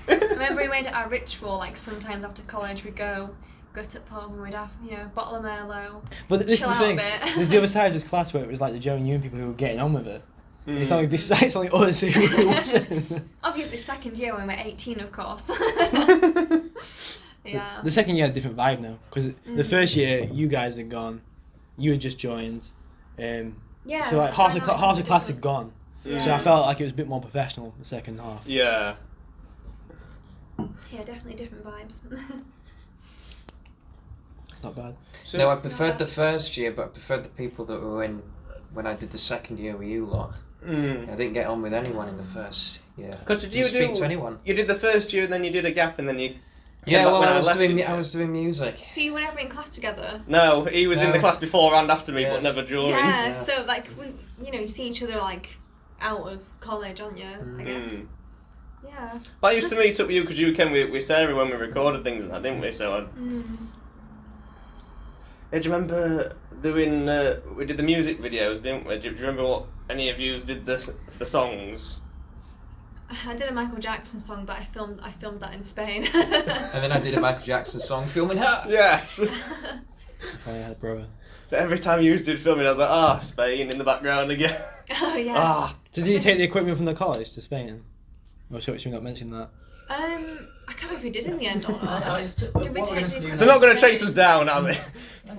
I remember we made it our ritual. Like sometimes after college, we'd go to the pub and we'd have a bottle of Merlot. But this is chill the out a thing. bit. There's the other side of this class where it was like the Joe and Ewan people who were getting on with it. It's not like this side, it's like us who wasn't. Obviously, second year when we're 18, of course. Yeah. The second year had a different vibe now, because the first year you guys had gone, you had just joined, Yeah. so like half the dynamics class are had different. gone. Yeah. So I felt like it was a bit more professional the second half. Yeah. Yeah, definitely different vibes. It's not bad. No, I preferred the first year, but I preferred the people that were in when I did the second year with you lot. I didn't get on with anyone in the first year. Because did you Didn't speak to anyone. You did the first year and then you did a gap and then you. Yeah, well, when I was left, doing didn't you? I was doing music. So you were never in class together? No, he was in the No. class before and after me, Yeah. but never during. Yeah, Yeah. so like, you see each other like out of college, aren't you? I guess. Yeah. But I used to meet up with you because you came with Sarah when we recorded things and that, didn't we? So Yeah, do you remember doing? We did the music videos, didn't we? Do you remember what any of you did the songs? I did a Michael Jackson song, but I filmed that in Spain. And then I did a Michael Jackson song filming her. Yes. I had a brother. So every time you did filming, I was like, Spain in the background again. Oh yes. So did you take the equipment from the college to Spain? Or should we not mention that? I can't remember if we did in the end or not. Did we What we're take gonna do the now? They're not going to chase us down, are they?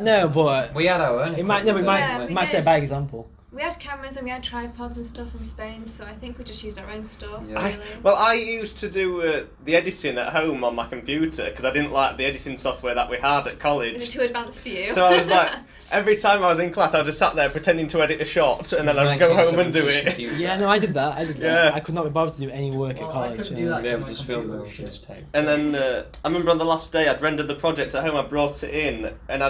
No, but We had our own. it might. No, we equipment. might. Yeah, we we might set a did. bad example. We had cameras and we had tripods and stuff in Spain, so I think we just used our own stuff. Yeah. Really. I used to do the editing at home on my computer because I didn't like the editing software that we had at college. Was it too advanced for you? So I was like, every time I was in class, I just sat there pretending to edit a shot, and then I'd go home and do 1970s it. computer. Yeah, no, I did that. I did that. Yeah. I could not be bothered to do any work at Well, I college. couldn't do that. Yeah, My just film computer the was shit. just tape. And then I remember on the last day, I'd rendered the project at home. I brought it in, and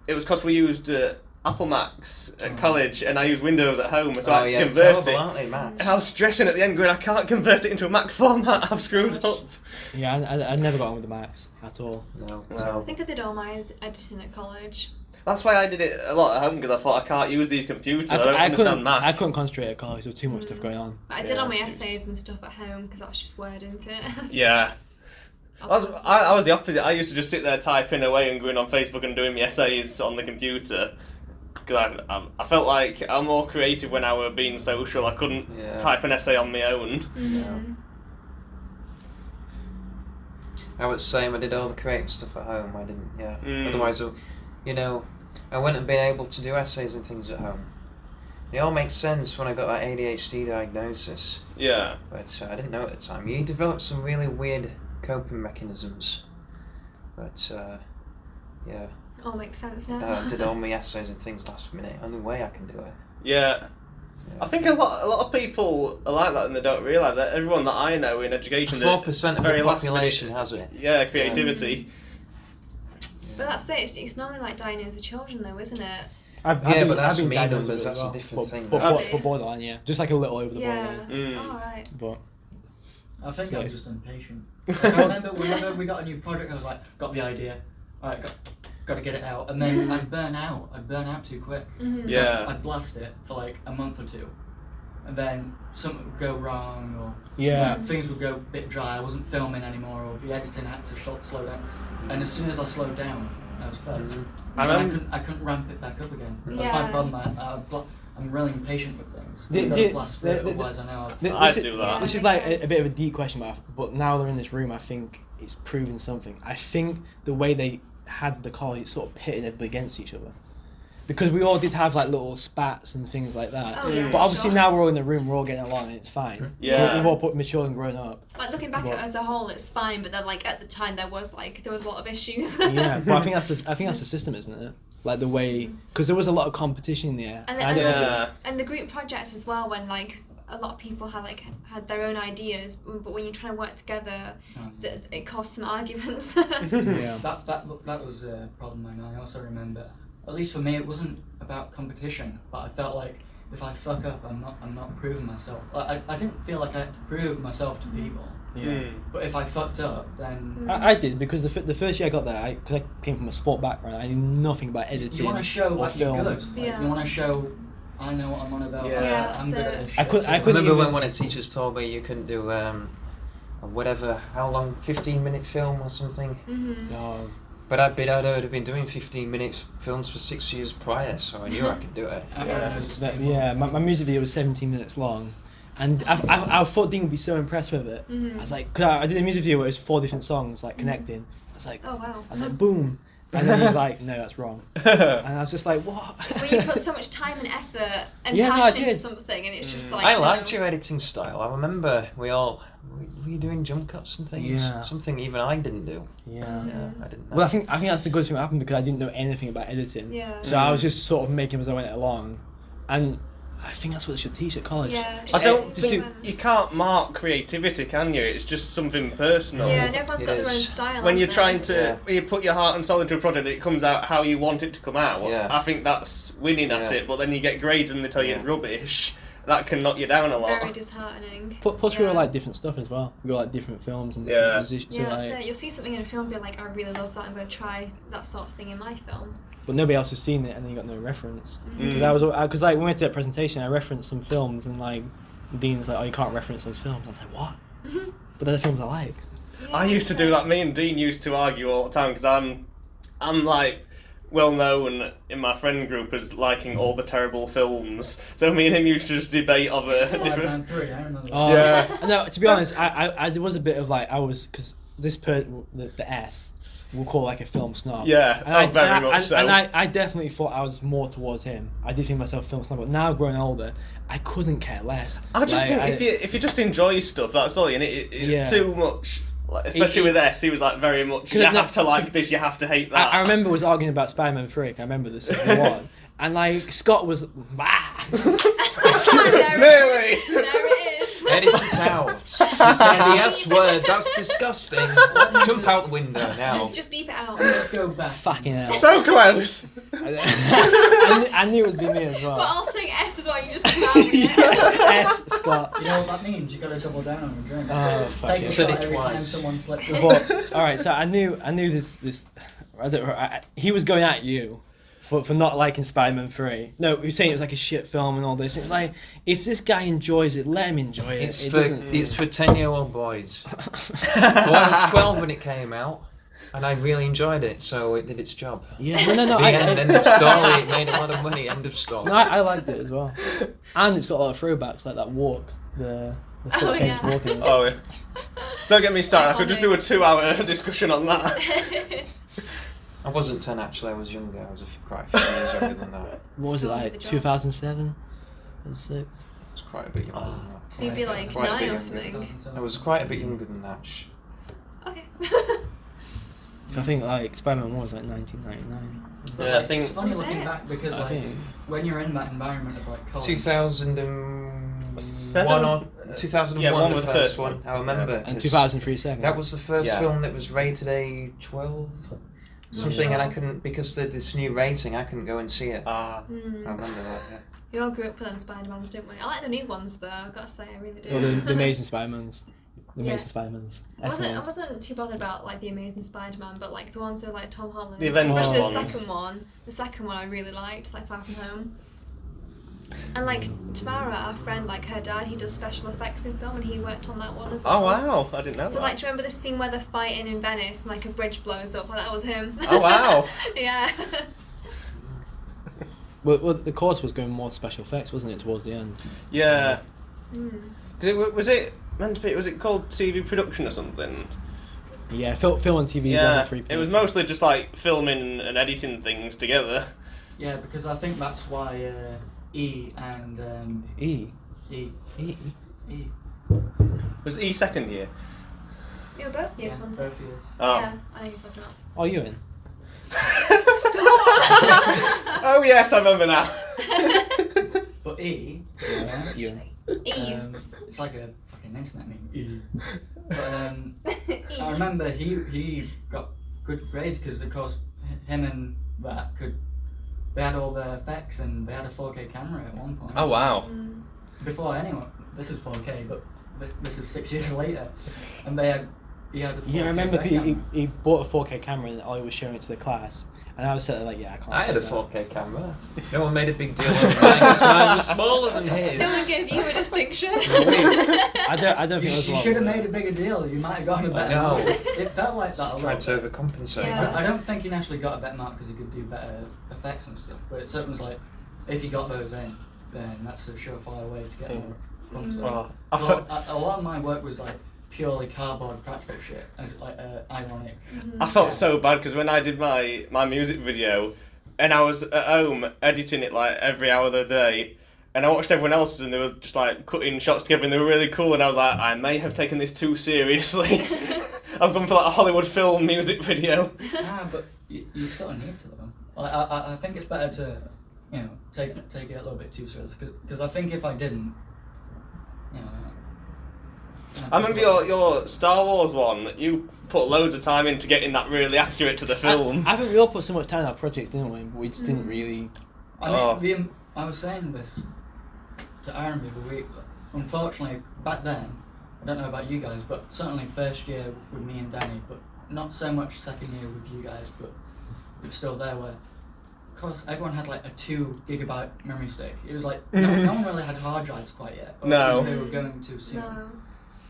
it was because we used Apple Macs at college, and I used Windows at home, so I had to convert terrible, it. aren't they, Max? And I was stressing at the end, going, I can't convert it into a Mac format. I've screwed up. Yeah, I never got on with the Macs at all. No. No. I think I did all my editing at college. That's why I did it a lot at home, because I thought I can't use these computers. I don't understand couldn't. math. I couldn't concentrate at college. There was too much stuff going on. But I did all my Yeah. essays and stuff at home because that's just Word, isn't it? Yeah. I was the opposite. I used to just sit there typing away and going on Facebook and doing my essays on the computer. Because I felt like I'm more creative when I were being social. I couldn't type an essay on my own. I was the same. I did all the creative stuff at home. I didn't. Yeah. Otherwise, I wouldn't have been able to do essays and things at home. It all makes sense when I got that ADHD diagnosis. Yeah. But I didn't know at the time. You developed some really weird coping mechanisms. But yeah. All makes sense now. I did all my essays and things last minute. Only way I can do it. Yeah. I think a lot of people are like that and they don't realise that. Everyone that I know in education, 4% of very the last population minute- has it. Yeah, creativity. But that's it. It's normally like diagnosed with children, though, isn't it? I've Yeah, been, but that's I've been me diagnosed numbers, with it that's as a well. different thing. But borderline, yeah, just like a little over the borderline. Mm. Oh, right. But I think So- I was just impatient. Like, I remember whenever we got a new project, I was like, got the idea, alright, got to get it out, and then I'd burn out too quick. Mhm. So Yeah. I'd blast it for like a month or two, and then something would go wrong, or yeah, things would go a bit dry. I wasn't filming anymore, or the editing had to slow down. And as soon as I slowed down, I was fucked. Mhm. I couldn't ramp it back up again. That's my Yeah. problem. I'm really impatient with things. The- I've got the- to blast through it, the- otherwise I know. I This is- do that. This is Makes like sense. a bit of a deep question, but now they're in this room, I think it's proving something. I think the way they had the college, it sort of pitted everybody against each other. Because we all did have like little spats and things like that. Oh, yeah, But obviously sure. now we're all in the room, we're all getting along and it's fine. Yeah. We've all matured and grown up. Like looking back at What? it as a whole, it's fine. But then, like at the time, there was a lot of issues. Yeah, but I think that's the system, isn't it? Like the way, because there was a lot of competition in the air. And, I and, don't think Yeah. and the group projects as well, when like a lot of people had their own ideas, but when you're trying to work together, it caused some arguments. yeah. That was a problem, and I also remember, at least for me, it wasn't about competition, but I felt like if I fuck up, I'm not proving myself. I didn't feel like I had to prove myself to people, Yeah. but if I fucked up, then I did, because the first year I got there, because I came from a sport background, I knew nothing about editing you want to show or like film. you're good. Like, Yeah. You want to show I know what I'm on about. Yeah. I'm good at this. I shit, could- so- I couldn't Remember even- when one of the teachers told me you couldn't do whatever, how long, 15-minute film or something? Mhm. No. But I'd already been doing 15-minute films for 6 years prior, so I knew I could do it. My music video was 17 minutes long, and I thought Dean would be so impressed with it. Mhm. I was like, cause I did a music video where it was 4 different songs like connecting. I was like, Oh wow. I was like, boom, and then he's like, no, that's wrong, and I was just like, what? When you put so much time and effort and Yeah, no, I passion into did. something, and it's just like. I liked your editing style. I remember were you doing jump cuts and things? Yeah. Something even I didn't do. Yeah. Yeah, I didn't know. Well, I think that's the good thing that happened, because I didn't know anything about editing. Yeah. So I was just sort of making as I went along, and I think that's what they should teach at college. Yeah. I don't Just think you can't mark creativity, can you? It's just something personal. Yeah, and everyone's It got their own is. style. When you're haven't trying they? to, when you put your heart and soul into a project, it comes out how you want it to come out. Yeah. I think that's winning at Yeah. it. But then you get graded and they tell you Yeah. it's rubbish. That can knock you down a lot. Very disheartening. Plus, we Yeah. all like different stuff as well. We all like different films and Yeah. different musicians. Yeah, So, that's like, it. You'll see something in a film, and be like, I really love that. I'm going to try that sort of thing in my film. but nobody else has seen it, and then you got no reference. Mm. Because like when we went to that presentation, I referenced some films, and like Dean's like, oh, you can't reference those films. I was like, what? Mhm. But they're the films I like. I used to do that. Me and Dean used to argue all the time because I'm like well known in my friend group as liking all the terrible films. So me and him used to just debate of a different. Man 3, I remember. Oh, Yeah. No, to be honest, I there was a bit of like, because this the S, we'll call like a film snob. Yeah, And very much so. And I definitely thought I was more towards him. I did think myself a film snob, but now growing older, I couldn't care less. I just Like, think if you just enjoy stuff, that's all. And it's Yeah. too much. Like, especially with S, he was like very much. You have to like this. You have to hate that. I remember was arguing about Spider-Man 3. I remember this is the one, and like Scott was, Really? There it is. Edit it out. You said the S word. That's disgusting. Jump out the window now. Just beep it out. Let's go back. fucking hell. So close. I knew it would be me as But well. I'll say S as well. You just come out with it. S Scott. You know what that means? You gotta double down on your drink. Oh fuck Take a it. Said shot it every time twice. someone slips up. But all right, so I knew this. He was going at you for not liking Spider-Man 3. No, he was saying it was like a shit film and all this. It's like, if this guy enjoys it, let him enjoy it. It's It for doesn't. 10-year-old boys. Well, I was 12 when it came out, and I really enjoyed it, so it did its job. Yeah, no. The end of story. It made a lot of money. End of story. No, I liked it as well, and it's got a lot of throwbacks like that walk, the Oh, foot yeah. walking. Oh, yeah. Don't get me started. I could just do a 2-hour discussion on that. I wasn't 10 actually. I was younger. I was quite a few years younger than that. What was it Still like? the job. 2007, 2006. I was quite a bit younger than that. So you'd be like Quite a 9 bit or younger. something. I was quite a bit younger than that. Okay. I think like Spider-Man 1 was like 1999. Yeah, I think- It's funny Was looking it? back because I like think. when you're in that environment of like college. 2001 Seven? or 2001 Yeah, one the was the first first one. I remember. And 'cause 2003 second. That was the first Yeah. film that was rated A12. something, and I couldn't, because of this new rating, I couldn't go and see it. I remember that. Yeah. We all grew up with them Spider-Mans, didn't we? I like the new ones though, I've got to say, I really do. Well, the Amazing Spider-Mans. The Yeah. Amazing Spider-Mans. I wasn't too bothered about like the Amazing Spider-Man, but like the ones with like Tom Holland, The Avengers especially ones. The second one I really liked, like Far From Home. And like Tamara, our friend, like her dad, he does special effects in film, and he worked on that one as well. Oh wow, I didn't know So that. like, do you remember the scene where they're fighting in Venice and like a bridge blows up? Like, that was him. Oh wow. Yeah. Well, the course was going more special effects, wasn't it, towards the end? Yeah. Mm. Was it meant to be? Was it called TV production or something? Yeah, film and TV. Yeah. level 3 It was production. mostly just like filming and editing things together. Yeah, because I think that's why E and E. E. Was E second year? You were both years, Yeah, weren't both years. Oh. Yeah, I know you're talking about. Oh, you in? Oh yes, I remember now. But E, yeah, You in? E. it's like a fucking internet name. E. But I remember he got good grades because of course him and that they had all the effects and they had a 4K camera at one point. Oh wow. Mm. Before anyone, this is 4K, but this is 6 years later, and he had a 4K Yeah, I remember red 'cause camera. he bought a 4K camera and Ollie was showing it to the class. And I was sitting there like, yeah, I can't. I had a afford 4K camera. No one made a big deal of mine because mine was smaller than his. No one gave you a distinction. that. I don't You think it was a lot. should have made a bigger deal. You might have gotten a better know. mark. It felt like that a Tried to little bit. overcompensate. Yeah. I don't think he naturally got a better mark because he could do better effects and stuff. But it certainly was like, if he got those in, then that's a surefire way to get more bumps. Oh, So a lot of my work was like purely cardboard practical shit, as like ironic. I felt so bad because when I did my music video, and I was at home editing it like every hour of the day, and I watched everyone else's and they were just like cutting shots together and they were really cool, and I was like, I may have taken this too seriously. I've gone for like a Hollywood film music video. But you sort of need to though. Like, I think it's better to, take it a little bit too serious because I think if I didn't, I remember your Star Wars one, you put loads of time into getting that really accurate to the film. I think we all put so much time in that project, didn't we? But we just didn't really. I mean, I was saying this to Aaron before unfortunately, back then, I don't know about you guys, but certainly first year with me and Danny, but not so much second year with you guys, but it was still there where, of course, everyone had like a 2 gigabyte memory stick. It was like, no one really had hard drives quite yet. Or No. at least they were going to soon. No.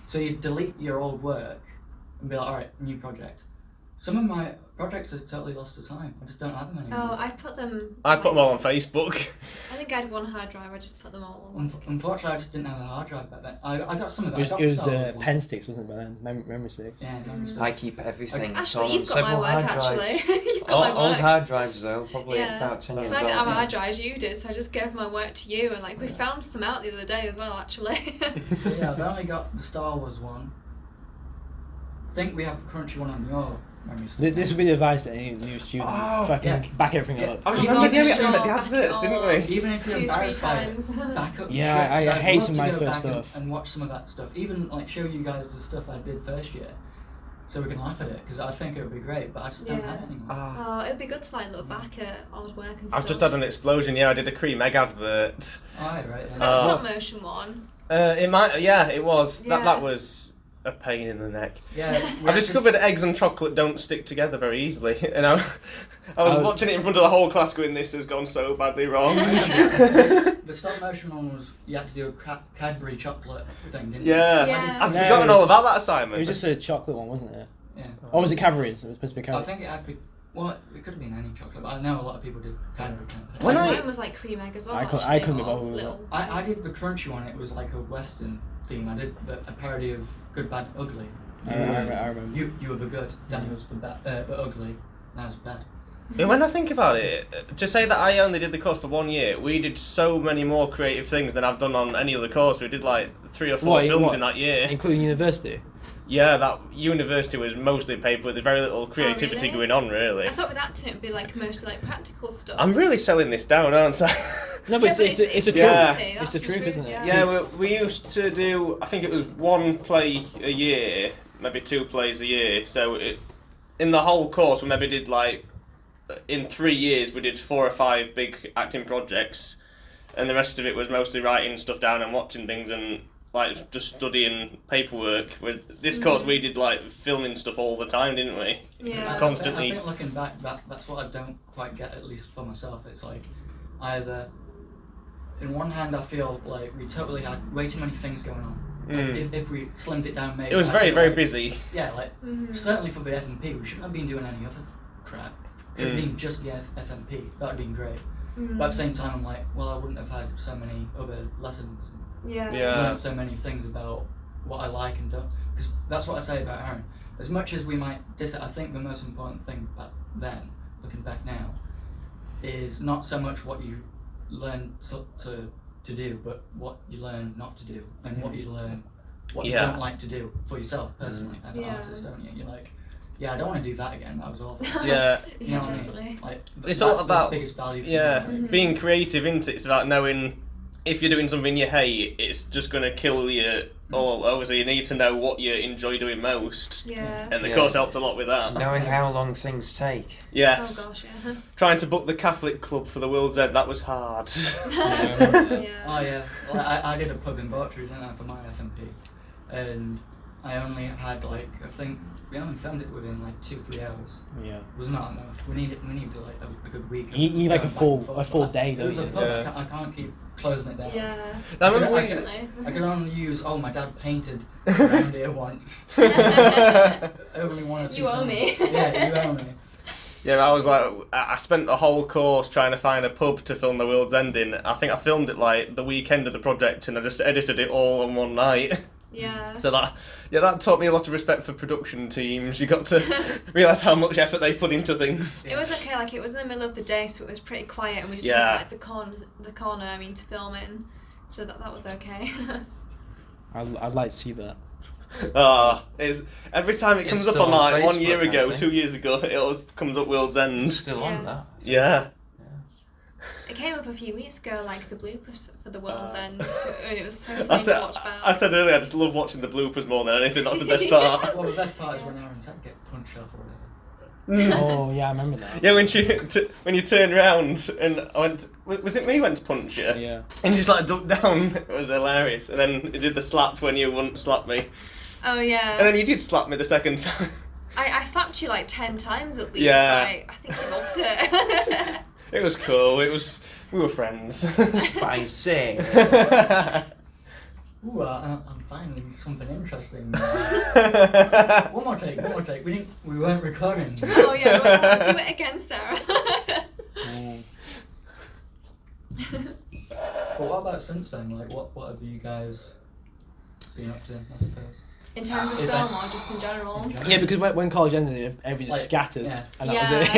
So you delete your old work and be like, alright, new project. Some of my projects are totally lost to time. I just don't have them anymore. Oh, I put them. I put them all on Facebook. I think I had one hard drive. I just put them all on. Unfortunately, I just didn't have a hard drive back then. I got some of that. It was, I got it was Star Wars one. pen sticks, wasn't it? By then, memory sticks. Yeah, memory sticks. I keep everything. It's Actually, on you've got several my work. hard drives. Actually, you've got my work. Old hard drives though, probably Yeah. about 10 years So I old. didn't have a yeah. hard drive, you did, so I just gave my work to you, and like we found some out the other day as well, actually. Yeah, I've only got the Star Wars one. I think we have the Crunchy one on your memory stick. This would be the advice to any new student. Oh, fucking yeah. back everything Yeah. up. Oh, Oh, you remember for we had sure, the back it adverts, didn't all. we? Even if you're 2-3 embarrassed by it, times. back up. Yeah, shit, 'cause I I'd hate love some to of my go first back stuff. and watch some of that stuff. Even like show you guys the stuff I did first year, so we can laugh at it. Because I think it would be great, but I just don't Yeah. have it anymore. Oh, it'd be good to like look back at old work and stuff. I've just had an explosion. Yeah, I did a Cream Egg advert. Alright, right. Is Yeah. that a Oh. stop motion one? It might. Yeah, it was. Yeah. That was a pain in the neck. Yeah, I discovered eggs and chocolate don't stick together very easily, and I was Oh. watching it in front of the whole class, going, "This has gone so badly wrong." The stop motion one was you had to do a Cadbury chocolate thing, didn't Yeah. Yeah. I've No, forgotten it was all about that It assignment. was just a chocolate one, wasn't it? you? Yeah. Or was it Cadbury's? It was supposed to be I Cadbury. think it had to be. Well, it could have been any chocolate, but I know a lot of people did Cadbury kind of thing. When Mine was like cream egg as well. I couldn't- actually, couldn't be or bothered with little I things. did the crunchy one. It was like a Western theme. I did a parody of Good, Bad, Ugly. I remember. You were the good. Danny was the ugly. And I was bad. Yeah, when I think about it, to say that I only did the course for 1 year, we did so many more creative things than I've done on any other course. We did like 3 or 4 What, films what? in that year. Including university. Yeah, that university was mostly paper with very little creativity really? going on, really. I thought with acting it would be like mostly like practical stuff. I'm really selling this down, aren't I? No, but Yeah, it's the truth. Yeah. It's the truth, isn't it? Yeah, we used to do, I think it was 1 play a year, maybe 2 plays a year. So in the whole course, we maybe did like in 3 years we did 4 or 5 big acting projects, and the rest of it was mostly writing stuff down and watching things and like just studying paperwork. With this course, we did like filming stuff all the time, didn't we? Yeah. Constantly. I think looking back, that's what I don't quite get, at least for myself. It's like either, in one hand, I feel like we totally had way too many things going on. Like if we slimmed it down, maybe It was very, very busy. Yeah, like certainly for the FMP, we shouldn't have been doing any other crap. Should have been just the FMP. That would have been great. But at the same time, I'm like, well, I wouldn't have had so many other lessons. Yeah. Learned so many things about what I like and don't. Because that's what I say about Aaron. As much as we might diss it, I think the most important thing back then, looking back now, is not so much what you learn to do, but what you learn not to do, and what you learn, what you don't like to do for yourself personally as an artist, don't you? You're like, yeah, I don't want to do that again. That was awful. Yeah. You know what I Definitely. mean? Like, It's that's all about the biggest value. For me. being creative, isn't it? It's about knowing if you're doing something you hate, it's just going to kill you all over. So you need to know what you enjoy doing most. Yeah. And the course helped a lot with that. Knowing how long things take. Yes. Oh gosh, yeah. Trying to book the Catholic club for the World's End, that was hard. Yeah. Oh yeah, well, I did a pub in Berkshire, didn't I, for my FMP, and I only had like, I think we only filmed it within like 2-3 hours. Yeah. It was not enough. We needed like a good week. You need like a going full back and forth. day, It was a don't you? pub. Yeah. I can't keep closing it down. Yeah. I remember Definitely. I could only use. Oh, my dad painted around here once. Only 1 or 2 You owe times. me. Yeah, you owe me. Yeah, I was like, I spent the whole course trying to find a pub to film The World's End in. I think I filmed it like the weekend of the project, and I just edited it all on one night. Yeah. So that taught me a lot of respect for production teams. You got to realise how much effort they put into things. It was okay, like it was in the middle of the day, so it was pretty quiet, and we just had like the corner, I mean, to film in, so that was okay. I'd like to see that. It's every time it comes It's up on still on like 1 year Facebook, I ago, think. 2 years ago, it always comes up World's End. Still on that. Yeah. It came up a few weeks ago, like the bloopers for the World's End, and it was so I funny to watch back. said earlier, I just love watching the bloopers more than anything. That's the best part. Well, the best part is when Aaron's had to get punched off or whatever. Oh yeah, I remember that. Yeah, when you turned round and I went, was it me who went to punch you? Yeah. And you just like ducked down. It was hilarious. And then you did the slap when you wouldn't slap me. Oh yeah. And then you did slap me the second time. I slapped you like 10 times at least. Yeah. I think you loved it. It was cool. We were friends. Spicy. Ooh, I'm finding something interesting. One more take. We weren't recording. Oh yeah, do it again, Sarah. But what about since then? Like, what have you guys been up to, I suppose? In terms of If film I- or just in general? Yeah, because when college ended, everybody just Like, scattered, yeah. and that was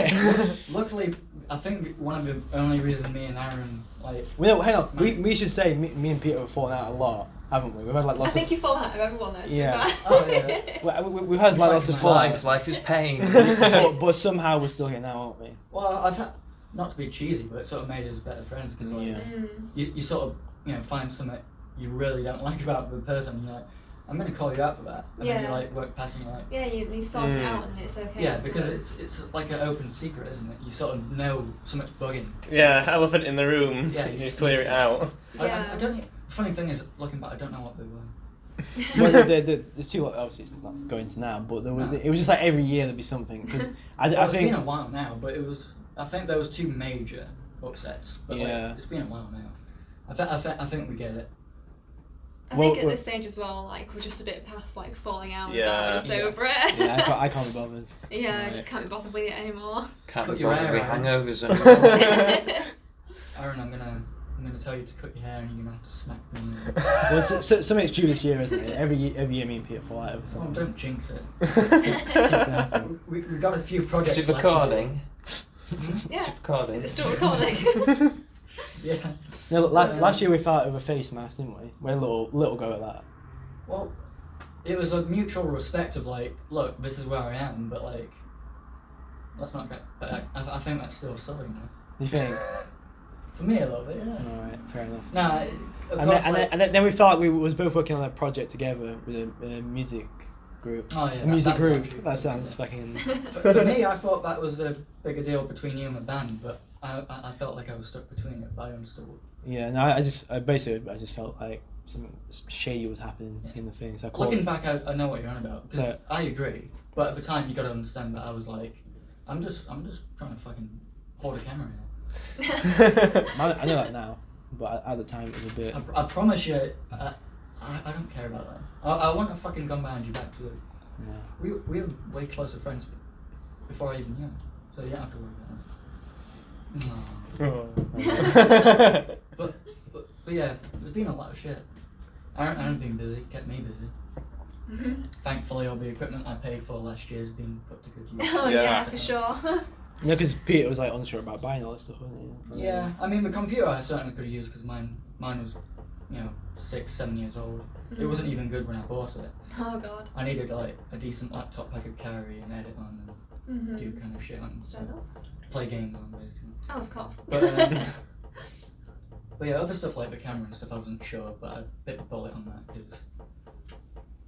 it. Luckily, I think one of the only reasons me and Aaron, like... Well, hang on. We should say me and Peter have fallen out a lot, haven't we? We've had like I lots think of. you fall out of everyone though, to Yeah. be fair. Oh, yeah. We've had like lots of fallout, Life is pain. but somehow we're still getting out, aren't we? Well, I've had, not to be cheesy, but it sort of made us better friends, because like, Yeah. you sort of, find something you really don't like about the person, and you're like, I'm going to call you out for that. And then you Yeah. like work past and you're like, Yeah, you sort it out and then it's okay. yeah, because it's like an open secret, isn't it? You sort of know something's bugging. Yeah, elephant in the room. Yeah, you just clear it need to- out. Yeah. I don't. The funny thing is, looking back, I don't know what they were. Well, there's two, obviously it's not going to now, but it was just like every year there'd be something, because I Well, it's think. been a while now, but I think there was 2 major upsets. But Yeah. like, it's been a while now. I think we get it. I Well, think at well- this stage as well, like we're just a bit past like falling out. Yeah. We're just Yeah. over it. Yeah, I can't be bothered. Yeah, I Right. just can't be bothered with it anymore. Can't Cut be your bothered hair with out. hangovers anymore. Aaron, I'm gonna tell you to cut your hair, and you're gonna have to smack me. Well, something's due this year, isn't it? Every year me and Peter fall out over Oh, something. don't jinx it. Happen. We've got a few projects. Is it left to do. recording? Yeah. Is it recording? Is it still recording? Yeah. No, look, last year we fell out over face mask, didn't we? We had a little go at that. Well, it was a mutual respect of like, look, this is where I am, but like, let's not get. But I think that's still silly now. You think? For me, a little bit, yeah. Alright, fair enough. Nah, of And course, then, like, and then we felt like we was both working on that project together with a music group. Oh yeah. A music that was group. actually- That sounds fucking. For me, I thought that was a bigger deal between you and the band, but I felt like I was stuck between it. But I understood. Yeah, no, I just felt like some shady was happening in the thing. So I called. Looking back, I know what you're on about. So- I agree, but at the time, you got to understand that I was like, I'm just trying to fucking hold a camera here. I know that now, but at the time it was a bit. I promise you, I don't care about that. I want to fucking gun behind you back to the. Yeah. We were way closer friends before I even knew, so you don't have to worry about it. No. But yeah, there's been a lot of shit. Aaron's been busy, kept me busy. Mhm. Thankfully, all the equipment I paid for last year has been put to good use. Oh Yeah. yeah, for sure. No, because Peter was like unsure about buying all this stuff, wasn't he? Yeah, I mean the computer I certainly could have used because mine was, 6-7 years old. It wasn't even good when I bought it. Oh god. I needed like a decent laptop I could carry and edit on and do kind of shit on, so Fair enough. play games on basically. Oh, of course. But yeah, other stuff like the camera and stuff I wasn't sure, but I bit the bullet on that because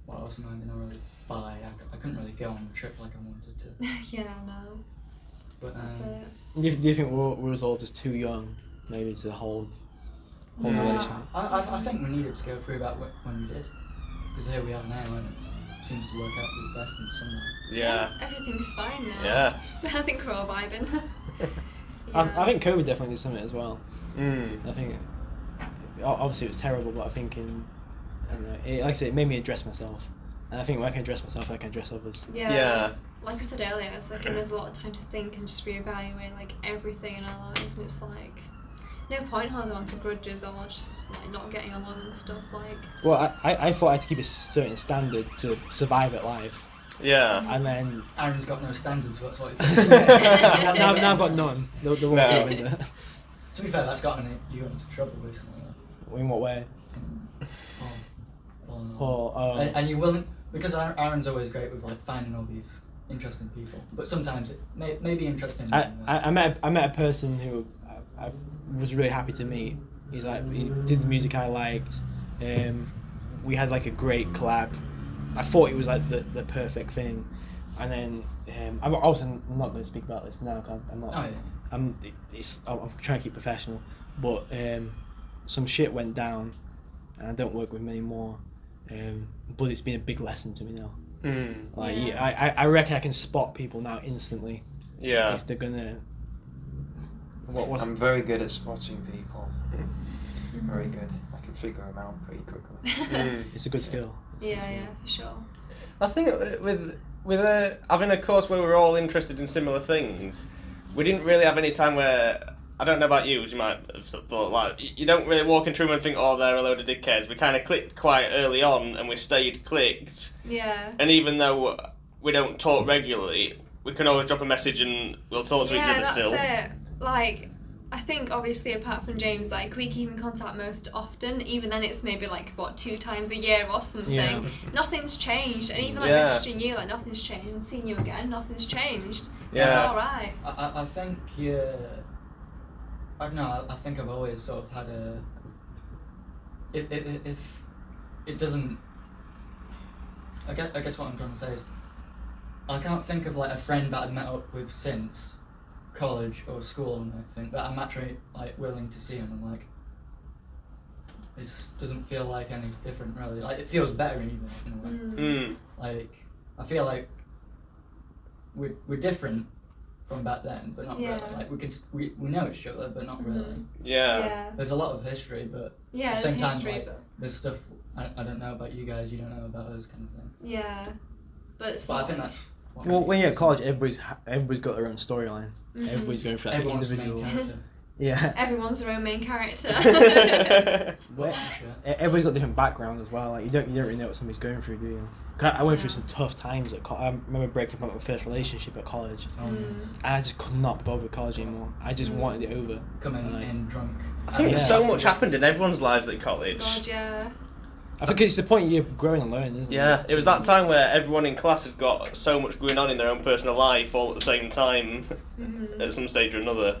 what else am I gonna really buy? I couldn't really go on the trip like I wanted to. Yeah, no. But That's it. Do you think we was all just too young, maybe, to hold the Yeah. relationship? I think we needed to go through that when we did, because here we are now and it seems to work out for the best in some way. Yeah. Everything's fine now. Yeah. I think we're all vibing. I think COVID definitely did something as well. Mm. I think, obviously it was terrible, but I think I don't know, like I said, it made me address myself. And I think when I can address myself, I can address others. Yeah. Like we said earlier, it's like there's a lot of time to think and just reevaluate like everything in our lives, and it's like no point holding on to grudges or just like not getting along and stuff. Like. Well, I thought I had to keep a certain standard to survive at life. Yeah. And then Aaron's got no standards, that's what he's now I've got none. The one No. thing with it. To be fair, that's gotten you into trouble recently. In what way? And you willing, because Aaron's always great with like finding all these interesting people, but sometimes it may be interesting. I met a person who I was really happy to meet. He did the music I liked. We had like a great collab. I thought it was like the perfect thing, and then I'm also not going to speak about this now because I'm not. Oh, yeah. I'm trying to keep professional, but some shit went down, and I don't work with him anymore. But it's been a big lesson to me now. Mm. Like Yeah. I reckon I can spot people now instantly Yeah. if they're gonna. I'm very good at spotting people. Very good. I can figure them out pretty quickly. Mm. It's a good skill. Yeah, for sure. I think with having a course where we're all interested in similar things, we didn't really have any time where, I don't know about you, as you might have thought, like, you don't really walk into a room and think, oh, they're a load of dickheads. We kind of clicked quite early on, and we stayed clicked. Yeah. And even though we don't talk regularly, we can always drop a message and we'll talk to each other still. Yeah, that's it. Like, I think obviously apart from James, like we keep in contact most often. Even then, it's maybe like 2 times a year or something. Yeah. Nothing's changed, and even like Yeah. messaging you, like nothing's changed. And seeing you again, nothing's changed. Yeah. It's all right. I think I don't know. I think I've always sort of had a. If it doesn't. I guess what I'm trying to say is, I can't think of like a friend that I've met up with since college or school and everything that I'm actually like willing to see him and like. It doesn't feel like any different really. Like it feels better even in a way. Mm. Like I feel like we're different from back then, but not Yeah. really. Like we know each other, but not really. Yeah. There's a lot of history, but Yeah, at the there's same time, history, like, but there's stuff I don't know about you guys, you don't know about us, kind of thing. yeah, but it's But I not think like- that's. What Well, makes when you're it at college, everybody's got their own storyline. Mhm. Everybody's going for that everyone's the main individual. character. Yeah. Everyone's their own main character. But Shit. everybody's got different backgrounds as well. Like you don't really know what somebody's going through, do you? 'Cause I went through some tough times at college. I remember breaking up my first relationship at college, and I just could not be bothered with college anymore. I just wanted it over. Coming Like- in drunk. I think Yeah. so much happened in everyone's lives at college. God, yeah. I think it's the point you're growing and learning, isn't Yeah, it? it was that time where everyone in class had got so much going on in their own personal life all at the same time Mhm. at some stage or another.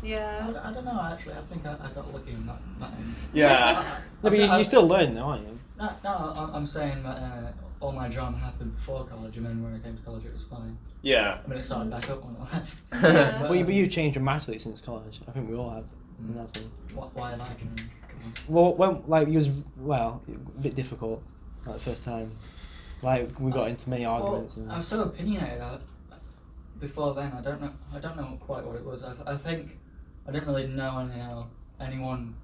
Yeah. I don't know actually. I think I got lucky in that end. Yeah. No, but you're still learning, though, aren't you? No, I'm saying that all my drama happened before college, and then when I came to college, it was fine. Yeah. I mean, it started back up when I left. Yeah. But you changed dramatically since college. I think we all have. In that thing. Why have I changed? Well, when like it was a bit difficult, like the first time. Like we got into many arguments. I was so opinionated. Before then, I don't know quite what it was. I think I didn't really know anyone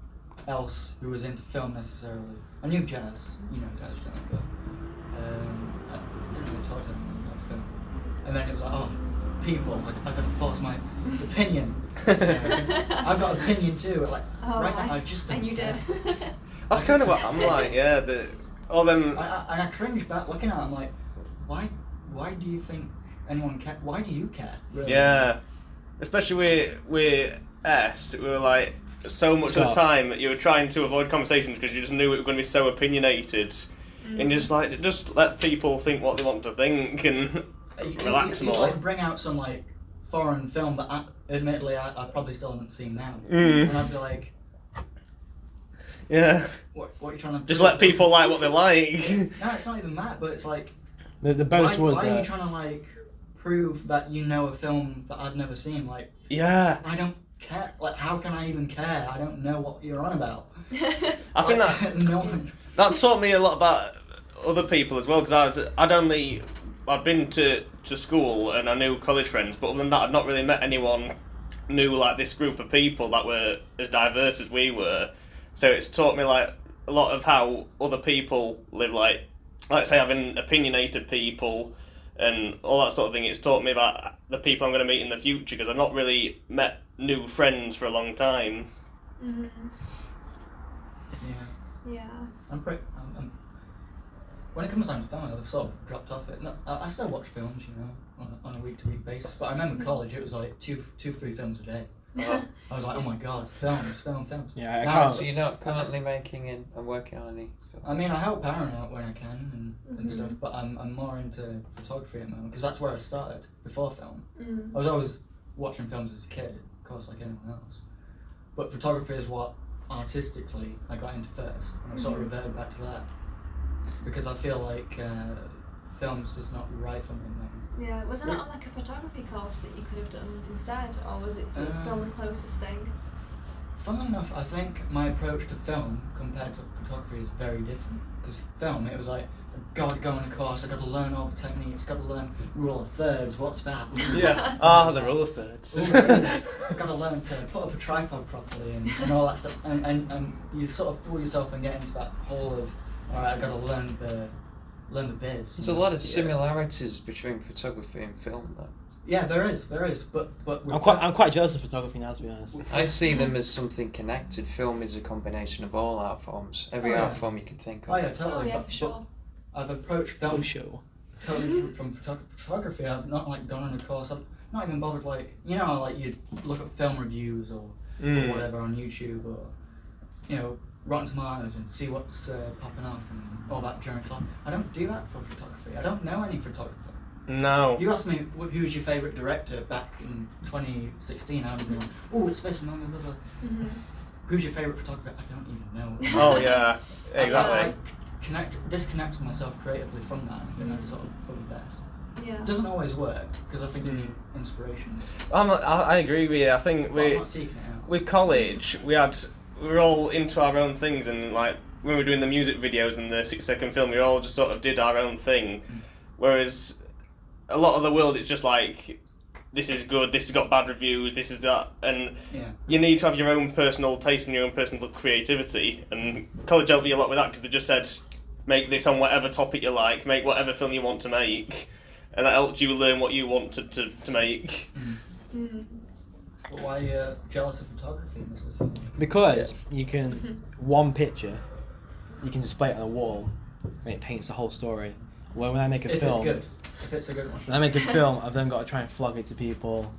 else who was into film necessarily. I knew jazz, jazz, but I didn't really talk to anyone about film. And then it was like, oh, people, I gotta force my opinion. I've got opinion too. Like right now, I just don't. And you care. did. That's kind of what I'm like. Yeah. All them. I cringe back looking at it. I'm like, why do you think anyone care? Why do you care? Really? Yeah. Especially with S, we were like so much of the time you were trying to avoid conversations because you just knew it was going to be so opinionated, and you're just let people think what they want to think and relax more. You like bring out some like foreign film that admittedly I probably still haven't seen now, Mm. and I'd be like, yeah. What are you trying to? Just let people like what they like. No, it's not even that, but it's like The bonus was. Why are you trying to like prove that you know a film that I'd never seen? Like, Yeah. I don't care. Like, how can I even care? I don't know what you're on about. I think that no one. that taught me a lot about other people as well, because I'd been to school and I knew college friends, but other than that I'd not really met anyone new like this group of people that were as diverse as we were. So it's taught me like a lot of how other people live, like say having opinionated people and all that sort of thing. It's taught me about the people I'm going to meet in the future, because I've not really met new friends for a long time. Mm-hmm. Yeah. Yeah. I'm when it comes down to film, I've sort of dropped off it. No, I still watch films, on a week-to-week basis. But I remember college, it was like 3 films a day. Uh-huh. I was like, oh my god, films. Yeah, I Now, can't. So you're not currently making and working on any films? I mean, I help Aaron out when I can and Mhm. stuff, but I'm more into photography at the moment, because that's where I started before film. Mm. I was always watching films as a kid, of course, like anyone else. But photography is what artistically I got into first, and I sort of reverted back to that, because I feel like film's just not right for me at the moment. Yeah, wasn't it on like a photography course that you could have done instead, or was it film the closest thing? Funnily enough, I think my approach to film compared to photography is very different. Because film, it was like, I've got to go on a course, I've got to learn all the techniques, got to learn rule of thirds, what's that? Yeah. The rule of thirds. I've got to learn to put up a tripod properly and all that stuff. And you sort of fool yourself and get into that hole of, alright, I've got to learn the biz. There's a lot of similarities between photography and film, though. Yeah, there is, but I'm quite jealous of photography now, to be honest. I see them as something connected. Film is a combination of all art forms, every art form you can think of. Oh yeah, totally. Oh yeah, but, for sure. but I've approached film Show. totally from photography. I've not like gone on a course. I'm not even bothered like like you'd look at film reviews or whatever on YouTube or Rotten Tomatoes and see what's popping off and all that during class. I don't do that for photography. I don't know any photographer. No. You asked me who's your favourite director back in 2016. I would be like, oh, it's this and that. Mm-hmm. Who's your favourite photographer? I don't even know. Oh yeah, exactly. I disconnect myself creatively from that. I think that's sort of for the best. Yeah. It doesn't always work because I think you need inspiration. I agree with you. I think I'm not seeking it out. with college we were all into our own things, and like when we were doing the music videos and the 6-second film, we all just sort of did our own thing. Whereas a lot of the world, it's just like, this is good, this has got bad reviews, this is that, and you need to have your own personal taste and your own personal creativity, and college helped me a lot with that, because they just said, make this on whatever topic you like, make whatever film you want to make, and that helped you learn what you wanted to make. Mm. But why are you jealous of photography in this film? Because you can, one picture, you can display it on a wall, and it paints the whole story. Well, when I make a film, if it's a good one. when I make a film, I've then got to try and flog it to people,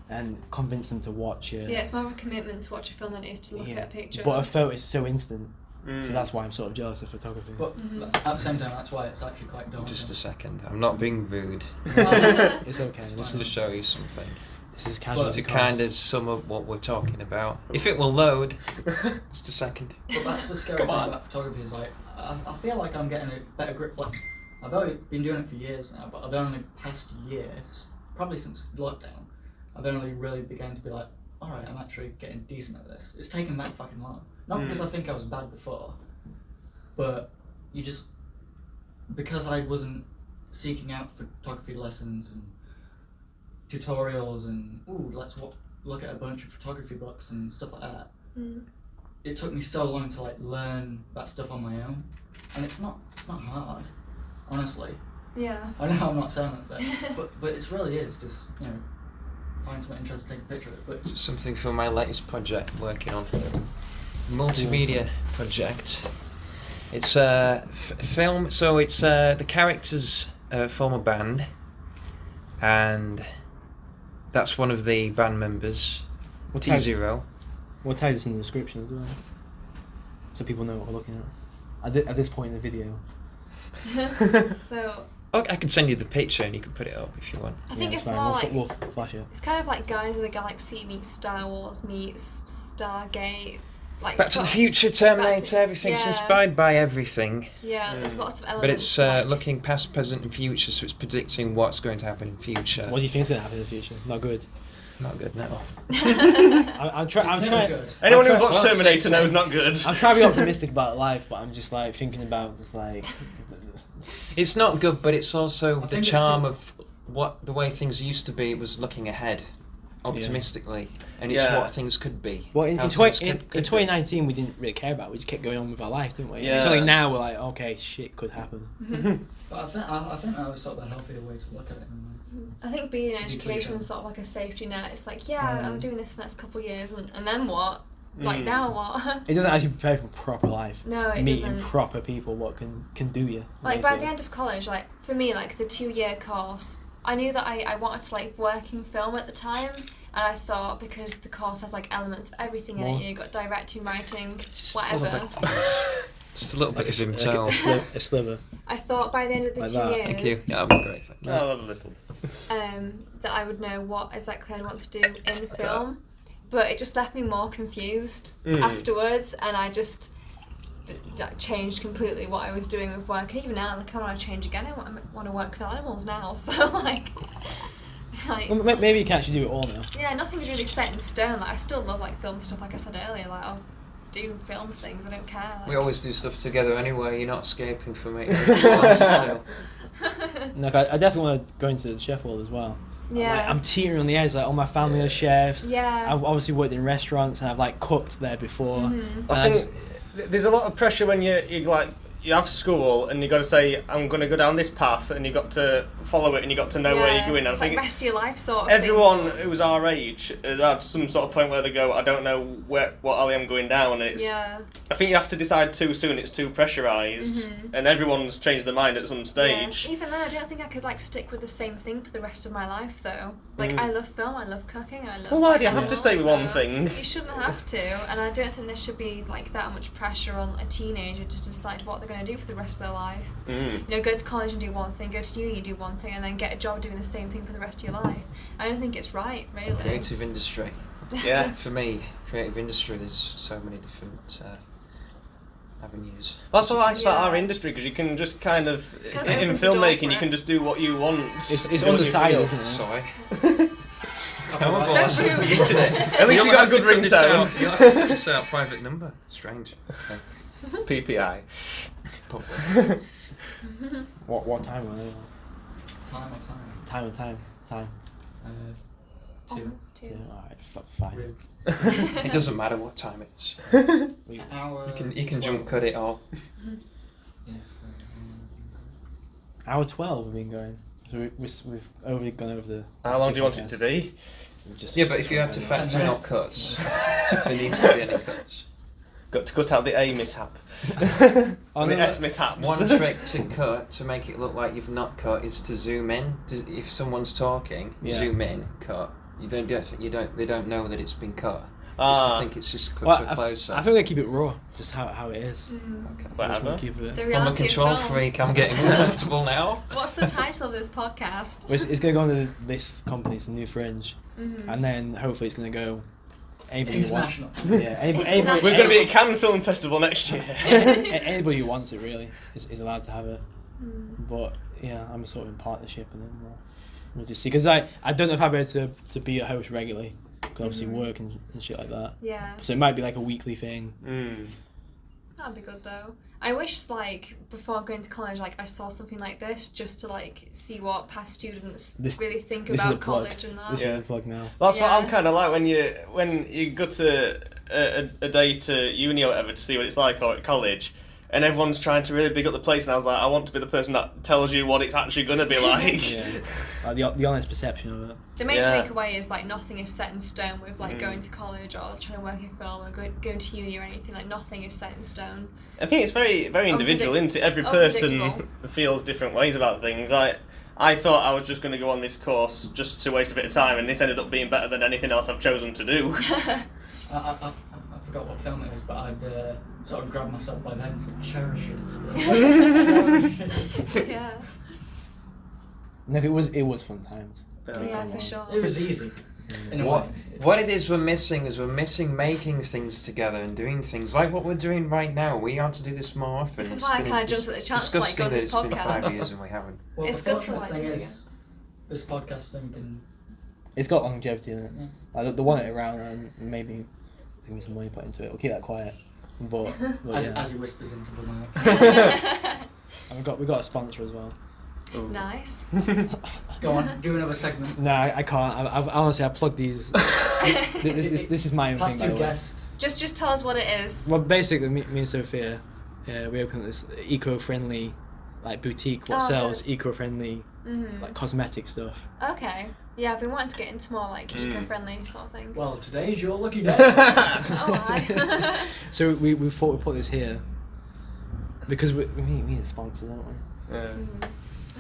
and convince them to watch it. Yeah, it's more of a commitment to watch a film than it is to look at a picture. But a photo is so instant, so that's why I'm sort of jealous of photography. But at the same time, that's why it's actually quite daunting. Just a second, I'm not being rude. It's okay. Just to show you something. This is casual. Just to kind of sum up what we're talking about. If it will load, just a second. But that's the scary thing about photography is like, I feel like I'm getting a better grip. Like, I've only been doing it for years now, but I've only past years, probably since lockdown, I've only really begun to be like, alright, I'm actually getting decent at this. It's taken that fucking long. Not because I think I was bad before, but because I wasn't seeking out photography lessons and tutorials and, let's look at a bunch of photography books and stuff like that. It took me so long to learn that stuff on my own, and it's not hard, honestly. Yeah. I know I'm not saying that, but it really is just find something interesting, take a picture of it. But It's something for my latest project I'm working on. Multimedia project. It's a film, so it's the characters form a band, and that's one of the band members, T0. We'll tag this in the description as well, so people know what we're looking at this point in the video. So I can send you the picture and you can put it up if you want. I think it's fine. more We'll like flash it. it's kind of like Guardians of the Galaxy meets Star Wars meets Stargate. Like Back to the Future, Terminator, everything's yeah. inspired by everything. Yeah, there's lots of elements. But it's like, looking past, present and future, so it's predicting what's going to happen in future. What do you think is going to happen in the future? Not good. Not good, no. I'm trying. good. Anyone who's well, watched Terminator same. knows not good. I'm trying to be optimistic about life, but I'm just thinking about just It's not good, but it's also I the think it's charm too- of the way things used to be. It was looking ahead, optimistically, and it's Yeah. what things could be. Well, in how 2019 we didn't really care about it. We just kept going on with our life, didn't we? Yeah. Until now we're like, okay, shit could happen. But I think that was sort of a healthier way to look at it. I think being in To be education cliche. is sort of like a safety net. It's like, I'm doing this the next couple of years, and then what? Like now what? It doesn't actually prepare for proper life. No, it Meeting doesn't. proper people, what can do you. Like by the basically. end of college, like for me, like the 2-year course, I knew that I wanted to work in film at the time, and I thought because the course has elements of everything in it, you've got directing, writing, whatever. Just a little bit of Like himself. a sliver. I thought by the end of the Like 2 that. years, Thank you. Yeah, that'd be great. Thank you. I love a little. that I would know what exactly I'd want to do in film, but it just left me more confused afterwards, and I just changed completely what I was doing with work. And even now, I want to change again. I want to work with animals now, so Well, maybe you can actually do it all now. yeah, nothing's really set in stone. I still love film stuff, like I said earlier. I'll do film things. I don't care. We always do stuff together anyway. You're not escaping from it. Like I definitely want to go into the chef world as well. Yeah. I'm teetering on the edge. All my family are chefs. Yeah. I've obviously worked in restaurants and I've cooked there before. Mm-hmm. I think there's a lot of pressure when you have school and you got to say I'm going to go down this path and you got to follow it and you got to know where you're going. I It's think rest of your life sort of everyone thing. who was our age has had some sort of point where they go, I don't know what alley I'm going down, and it's. Yeah. I think you have to decide too soon. It's too pressurised, and everyone's changed their mind at some stage. Yeah. Even then, I don't think I could stick with the same thing for the rest of my life, though. I love film, I love cooking, I love. Well, why do you have to animals, stay with one so thing? You shouldn't have to, and I don't think there should be that much pressure on a teenager to decide what they're going to do for the rest of their life. Go to college and do one thing, go to uni and do one thing, and then get a job doing the same thing for the rest of your life. I don't think it's right, really. Creative industry. Yeah. For me, creative industry, there's so many different avenues. That's what I like about Yeah. our industry, because you can just kind of Kind of in opens the door filmmaking, for you it. can just do what you want. It's do what you undecided, feel. isn't it? Sorry. So rude. At least you got a good ringtone. You'll have to cut this out. Private number. Strange. Okay. PPI. Public. What time are they? Time. Time. 2. Almost two. Alright, fine. Really. It doesn't matter what time it is. An hour. You can jump cut it all. Yes. Hour 12 we've been going. So we've already gone over the. How long do you want it to be? Yeah, but if you had to factor in all cuts, if there needs to be any cuts. Got to cut out the A mishap. Oh, the no, S mishaps. One trick to cut to make it look like you've not cut is to zoom in. If someone's talking, Yeah. zoom in, cut. They don't know that it's been cut. Ah. They think it's just cut Well, so closer. I think we keep it raw, just how it is. Okay. Whatever. Keep it. The I'm a reality control of film. freak. I'm getting comfortable now. What's the title of this podcast? It's going to go on this company, it's a new Fringe, and then hopefully it's going to go. Anybody who wants. International. Yeah, International. We're going to be at Cannes Film Festival next year. anybody who wants it really is allowed to have it. But yeah, I'm sort of in partnership, and then we'll just see. Because I don't know if I'll be able to be a host regularly, because obviously work and shit like that. Yeah. So it might be like a weekly thing. That'd be good though. I wish like before going to college, like I saw something like this just to like see what past students really think about college and that. This is a plug now. That's what I'm kind of like when you go to a day to uni or whatever to see what it's like or at college, and everyone's trying to really big up the place, and I was like, I want to be the person that tells you what it's actually going to be like. Yeah. Like the honest perception of it. The main takeaway is like nothing is set in stone with like going to college or trying to work in film or going to uni or anything. Like nothing is set in stone. I think it's very very individual, isn't it? Every person feels different ways about things. I thought I was just going to go on this course just to waste a bit of time, and this ended up being better than anything else I've chosen to do. I forgot what film it is, but I'd sort of grab myself by the head and say, cherish it. Yeah. No, it was fun times. Yeah, for sure. It was easy. In a What way. what it is we're missing is we're missing making things together and doing things like what we're doing right now. We have to do this more often. This is It's why I been kind of jumped at the chance to like go on this disgusting that it's been 5 podcast. years and we haven't. Well, It's the good to, fortunate like, thing do it is, this podcast thing can. It's got longevity in it. Yeah. Like, the one it around and maybe give some money put into it. We'll keep that quiet. But yeah. As he whispers into the mic. And we got a sponsor as well. Nice. Go on, do another segment. No, I can't. I've honestly I plugged these. this is my own Past thing, by two the way. guests. Just tell us what it is. Well, basically, me and Sophia, we opened this eco-friendly, like boutique what sells good. eco-friendly, like cosmetic stuff. Okay. Yeah, I've been wanting to get into more like eco-friendly sort of thing. Well, today's your lucky day. Oh, hi. So we thought we'd put this here because we need a sponsor, don't we? Yeah.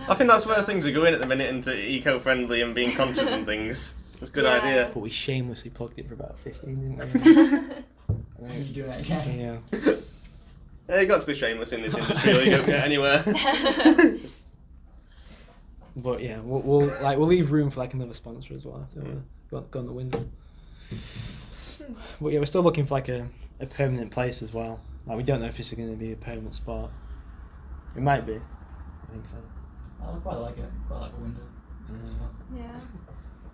I think that's where things are going at the minute, into eco-friendly and being conscious and things. It's a good idea. But we shamelessly plugged it for about 15, didn't we? You doing it again? Yeah. Yeah, you got to be shameless in this industry or you don't get anywhere. But yeah, we'll leave room for like another sponsor as well. So go on the window. But yeah, we're still looking for like a permanent place as well. Like we don't know if this is going to be a permanent spot. It might be. I think so. I quite like it. Quite like the window. Yeah.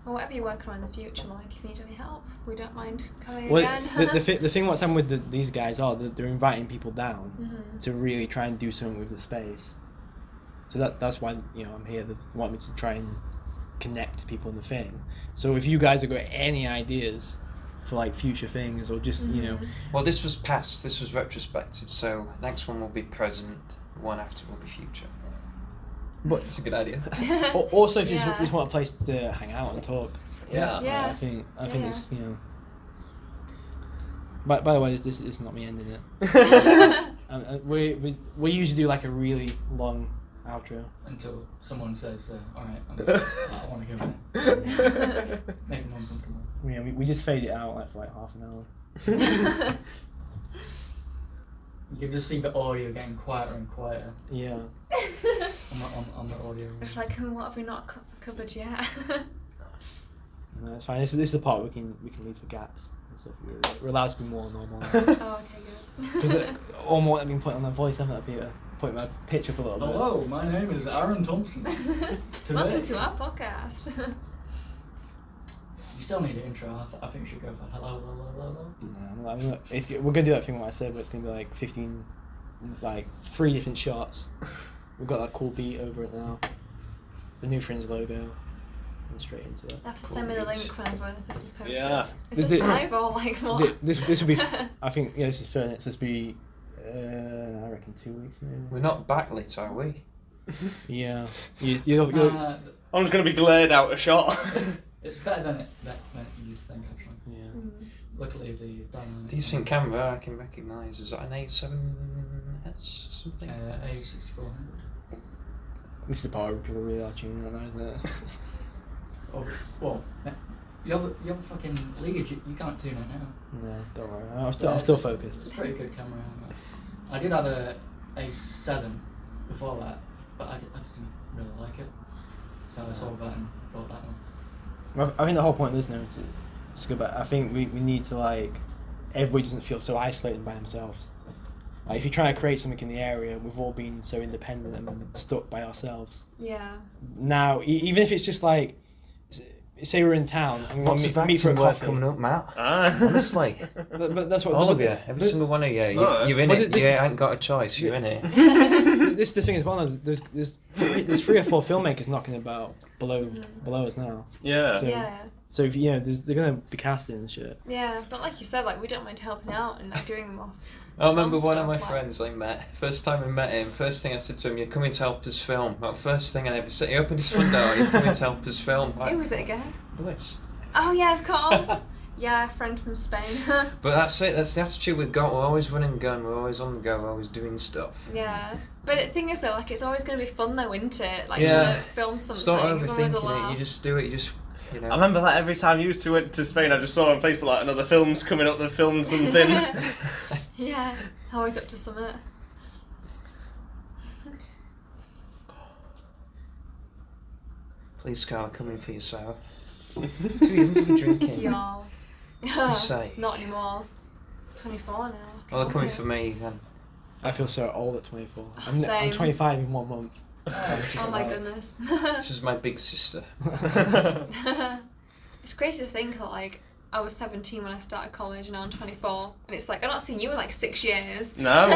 Well, whatever you're working on in the future, like if you need any help, we don't mind coming Well, again. the thing what's happened with these guys are that they're inviting people down to really try and do something with the space. So that's why I'm here. They want me to try and connect people in the thing. So if you guys have got any ideas for like future things or just Well, this was past. This was retrospective. So next one will be present. One after will be future. but It's a good idea. also if you just want a place to hang out and talk. Yeah. Yeah. I think it's By the way, this is not me ending it. We usually do like a really long outro. Until someone says, alright, I want to go in. Make them uncomfortable. Yeah, we just fade it out for like half an hour. You can just see the audio getting quieter and quieter Yeah. on the audio. It's like, what have we not covered yet? No, it's fine. This is the part we can leave for gaps and stuff. We're allowed to be more normal. Oh, okay, good. Because or more I've been putting on the voice, haven't I, Peter? Putting my pitch up a little bit. Hello, my name is Aaron Thompson. Welcome to our podcast. You still need an intro. I think you should go for hello, hello. No, we're gonna do that thing what I said, but it's gonna be like 15, like 3 different shots. We've got that cool beat over it now. The new Fringe logo, and straight into it. You have to send me the link whenever this is posted. Yeah. Is this live or like what? This will be. I think this is fair. This will be. I reckon 2 weeks maybe. We're not backlit, are we? Yeah. You're I'm just going to be glared out a shot. It's better than you'd think, actually. yeah. Luckily, the dynamic. Decent camera I can recognise. Is that an A7S or something? A6400. This is the part where people really are tuning on now, isn't it? Oh, well, you have a fucking lead. You can't tune it now. No, don't worry. I'm still focused. It's a pretty good camera. I did have a A7 before that, but I just didn't really like it. So I sold that and bought that one. I think the whole point is now to go back. I think we need to like everybody doesn't feel so isolated by themselves. Like, if you're trying to create something in the area, we've all been so independent and stuck by ourselves. Yeah. Now, even if it's just like, say we're in town and we want Lots to of meet for a acting work coffee. coming up, Matt. Ah. Honestly. But that's what All of but- you. Every single one of you. Oh, You're in but it. this- You ain't got a choice. You're in it. This is the thing as well. There's 3 or 4 filmmakers knocking about below us now. Yeah. So, Yeah. So if, you know, they're gonna be casting and shit. Yeah, but like you said, like we don't mind helping out and like doing more. I remember one of stuff, my like- friends I met. First time I met him, first thing I said to him, "You're coming to help us film." Well, first thing I ever said, he opened his front door, "You're coming to help us film." Like, Who was it again? Lewis. Oh yeah, of course. Yeah, a friend from Spain. But that's it. That's the attitude we've got. We're always running and gun. We're always on the go. We're always doing stuff. Yeah, but the thing is though, like it's always gonna be fun though, isn't it? Like Yeah. to film something. Stop it's always a overthinking it. laugh. You just do it. You just, you know. I remember that every time you two went to Spain, I just saw on Facebook like another film's coming up, they've filmed something. Yeah, always up to something. Please, Scarlett, come in for your sour. Too young to be drinking. Y'all. say. Not anymore. 24 now. Well, they're coming for me then. I feel so old at 24. I'm Same. 25 in 1 month. Oh my goodness. This is my big sister. It's crazy to think that like I was 17 when I started college and now I'm 24 and it's like I've not seen you in like 6 years. No.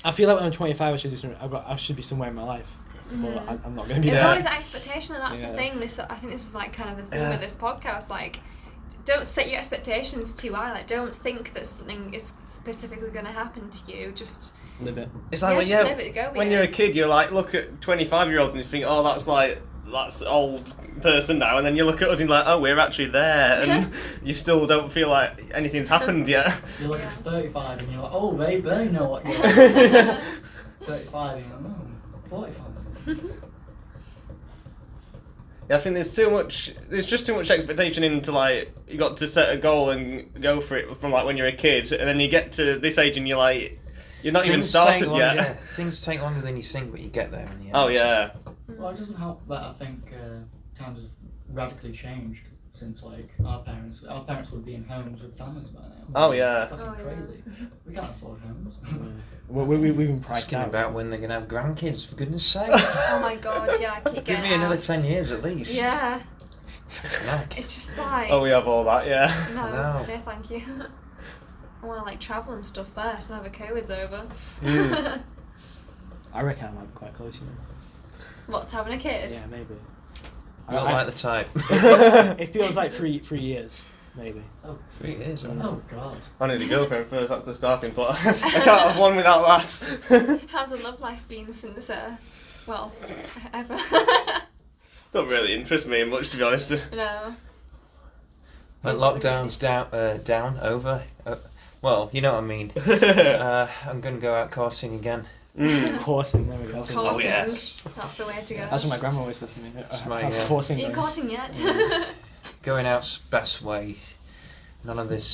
I feel like when I'm 25, I should do something. I should be somewhere in my life, but I'm not going to be There's there. always that expectation and that's Yeah. the thing. I think this is like kind of the theme Yeah. of this podcast. Like, don't set your expectations too high. Like, don't think that something is specifically going to happen to you. Just Live it. It's like just live it, go with when it. you're a kid, you're like, look at 25-year-old and you think, oh, that's old person now, and then you look at us and you're like, oh, we're actually there, and you still don't feel like anything's happened yet. You look at 35 and you're like, oh, they know what you're 35 and you're like, oh, 45. Yeah, I think there's just too much expectation into like, you got to set a goal and go for it from like when you're a kid, and then you get to this age and you're like, you're not even Things started take longer, yet. yeah. Things take longer than you think, but you get there in the end. Oh yeah. Well, it doesn't help that I think times have radically changed since like our parents would be in homes with families by now. Oh, yeah. It's fucking crazy. We can't afford homes. We've been priced Asking out. about when they're going to have grandkids, for goodness sake. Oh my god, yeah, I keep Give getting me another asked. 10 years at least. Yeah, Knack. it's just like Oh, we have all that, yeah. no, No. no, thank you. I want to like travel and stuff first, and have a COVID's over. I reckon I might be quite close, you know. What, to having a kid? Yeah, maybe. Not like the type. It feels like three years, maybe. 3 years, Mm. Oh god. I need a girlfriend first, that's the starting point. I can't have one without that. How's the love life been since, well, ever? Don't really interest me much, to be honest. No. When lockdown's over. Well, you know what I mean. I'm going to go out coursing again. Coursing, there we go. That's, Courting. yes. That's the way to go. that's what my grandma always says to me. That's my, How's yeah. coursing Are you going? courting yet? Going out's best way. None of this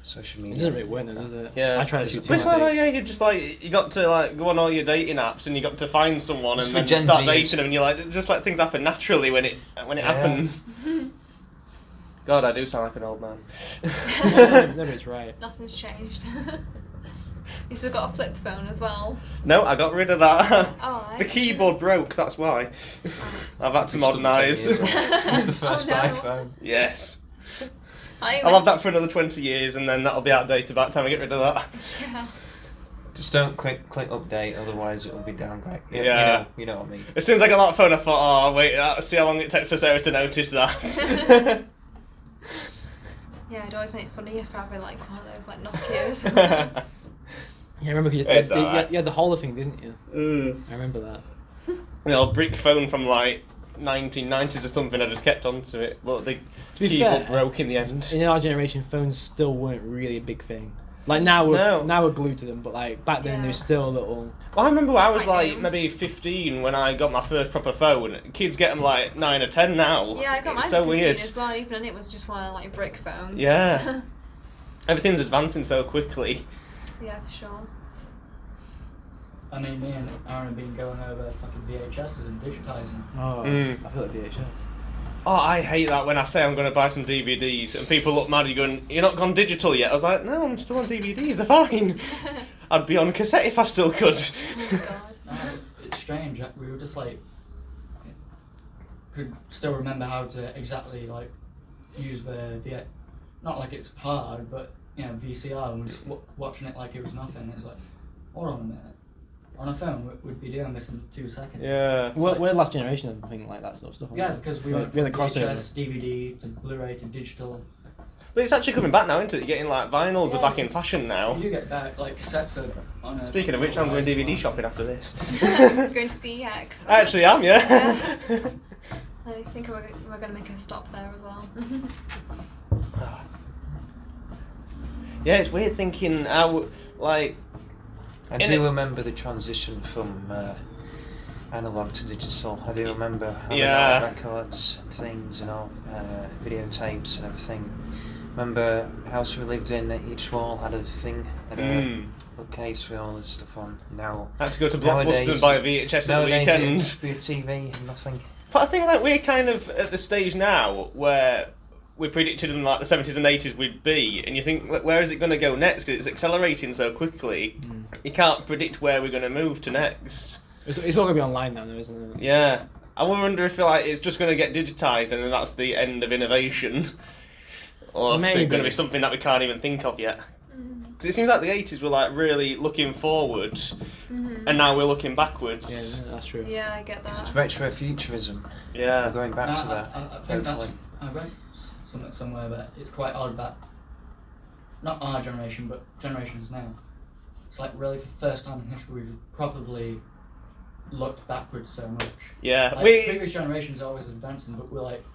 social It media. doesn't really work, does it? Yeah. I try to shoot But it's two like, dates. yeah, you just like, you got to like go on all your dating apps and you got to find someone It's and for then Gen start Zers. dating them and you're like, just let things happen naturally when it Yeah. happens. God, I do sound like an old man. No, it's right. Nothing's changed. You still got a flip phone as well. No, I got rid of that. Oh, right. The keyboard broke, that's why. I've had to It's still 10 modernise. years old. It's the first Oh, no. iPhone. Yes. I I'll have that for another 20 years and then that'll be outdated by the time I get rid of that. Yeah. Just don't click update, otherwise it'll be downgrade. Yeah. You know what I mean. As soon as I got that phone, I thought, oh, wait, see how long it takes for Sarah to notice that. Yeah, I'd always make fun of you for having like one of those like Nokias. Yeah, I remember you It's alright. had the Holler thing, didn't you? Mm. I remember that. The old brick phone from like 1990s or something, I just kept onto it. But the be keyboard fair, broke in the end. In our generation, phones still weren't really a big thing. Like now we're glued to them, but like back then Yeah. there was still a little. Well, I remember when I was Like like now. maybe 15 when I got my first proper phone. Kids get them like 9 or 10 now. Yeah, I got mine It's so at 15 weird. as well, even then it was just one of like brick phones. Yeah. Everything's advancing so quickly. Yeah, for sure. I mean, me and Aaron have been going over fucking VHSs and digitising. Oh, Mm. I feel like VHS. Oh, I hate that when I say I'm going to buy some DVDs and people look mad. You're going, you're not gone digital yet. I was like, no, I'm still on DVDs. They're fine. I'd be on cassette if I still could. Oh my god. It's strange. We were just like could still remember how to exactly like use the not like it's hard, but you know VCR, and we're just watching it like it was nothing. It was like, hold on a minute. On a phone, we'd be doing this in 2 seconds. Yeah. We're the last generation of thing like that stuff. Yeah, because we went really from VHS, DVD to Blu-ray to digital. But it's actually coming back now, isn't it? You're getting like vinyls are back in fashion now. You do get back like sets of. Speaking of which, I'm going DVD shopping after this. Going to CEX. I actually am, yeah. I think we're going to make a stop there as well. Yeah, it's weird thinking how, like... I do remember the transition from analog to digital. I do remember having all the records and things and all, videotapes and everything. Remember the house we lived in, each wall had a thing, had a bookcase with all this stuff on. Now I had to go to Blockbuster and buy a VHS at the weekend. Nowadays TV and nothing. But I think like we're kind of at the stage now where we predicted in like the 70s and 80s we'd be, and you think where is it going to go next? Because it's accelerating so quickly. You can't predict where we're going to move to next. It's all going to be online now, though, isn't it? Yeah, I wonder if like it's just going to get digitised and then that's the end of innovation, or if it's going to be something that we can't even think of yet. Because it seems like the 80s were like really looking forward, and now we're looking backwards. Yeah, that's true. Yeah, I get that. It's retrofuturism. Yeah. We're going back to that. I think hopefully. I read somewhere that it's quite odd that not our generation, but generations now. It's like really for the first time in history we've probably looked backwards so much. Yeah, like, previous generations are always advancing, but we're like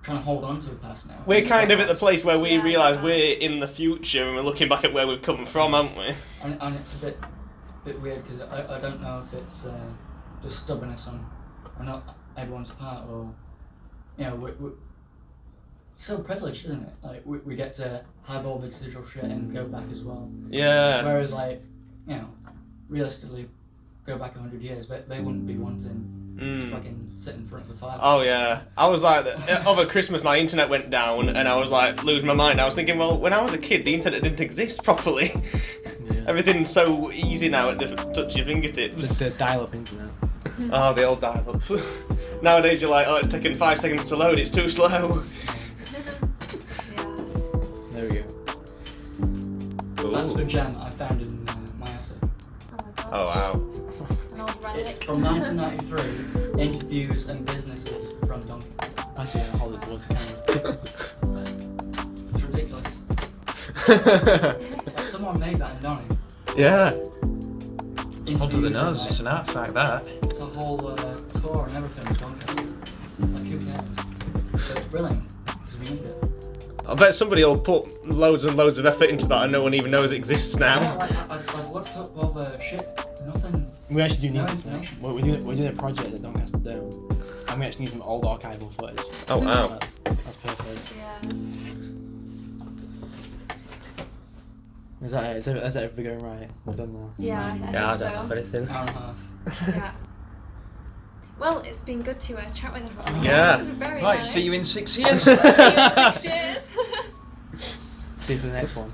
trying to hold on to the past now. We're kind of at the place where we realise yeah. we're in the future and we're looking back at where we've come from, aren't we? And it's a bit weird because I don't know if it's just stubbornness on not everyone's part, or you know we're so privileged, isn't it? Like we get to have all this digital shit and go back as well. Yeah. Whereas like you know realistically go back 100 years, they wouldn't be wanting to fucking sit in front of the fire. Oh yeah, I was like, over Christmas my internet went down and I was like losing my mind. I was thinking, well, when I was a kid the internet didn't exist properly. Yeah. Everything's so easy now at the touch of your fingertips. The dial-up internet. Oh, the old dial-up. Nowadays you're like, oh, it's taking 5 seconds to load, it's too slow. Yeah. There we go. That's the gem I found in my attic. Oh my gosh. Oh wow. An old relic. It's from 1993. Interviews and businesses from Duncan. I see how Hollywood was the camera. It's ridiculous. Someone made that in Donny. Yeah. Hold the nose, it's an artifact that. It's a whole tour and everything with Doncaster. Like who cares? So it's brilliant because we need it. I bet somebody will put loads and loads of effort into that and no one even knows it exists now. Yeah, like I've looked up all the shit. Nothing. We actually do No need this now. information. We're doing a project at Doncaster Dome, and we actually need some old archival footage. Oh wow. That's perfect. Yeah. Is that everything going right? We're done now. Yeah, I think Yeah, I so. don't have anything. Hour and a half. Yeah. Well, it's been good to chat with everyone. Yeah. It's been very Right, nice. see you in 6 years. See you in 6 years. See you for the next one.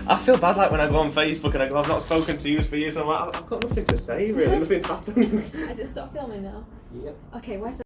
I feel bad like when I go on Facebook and I go, I've not spoken to you for years, and I'm like, I've got nothing to say really, nothing's happened. Has it stopped filming now? Yep. Okay, where's the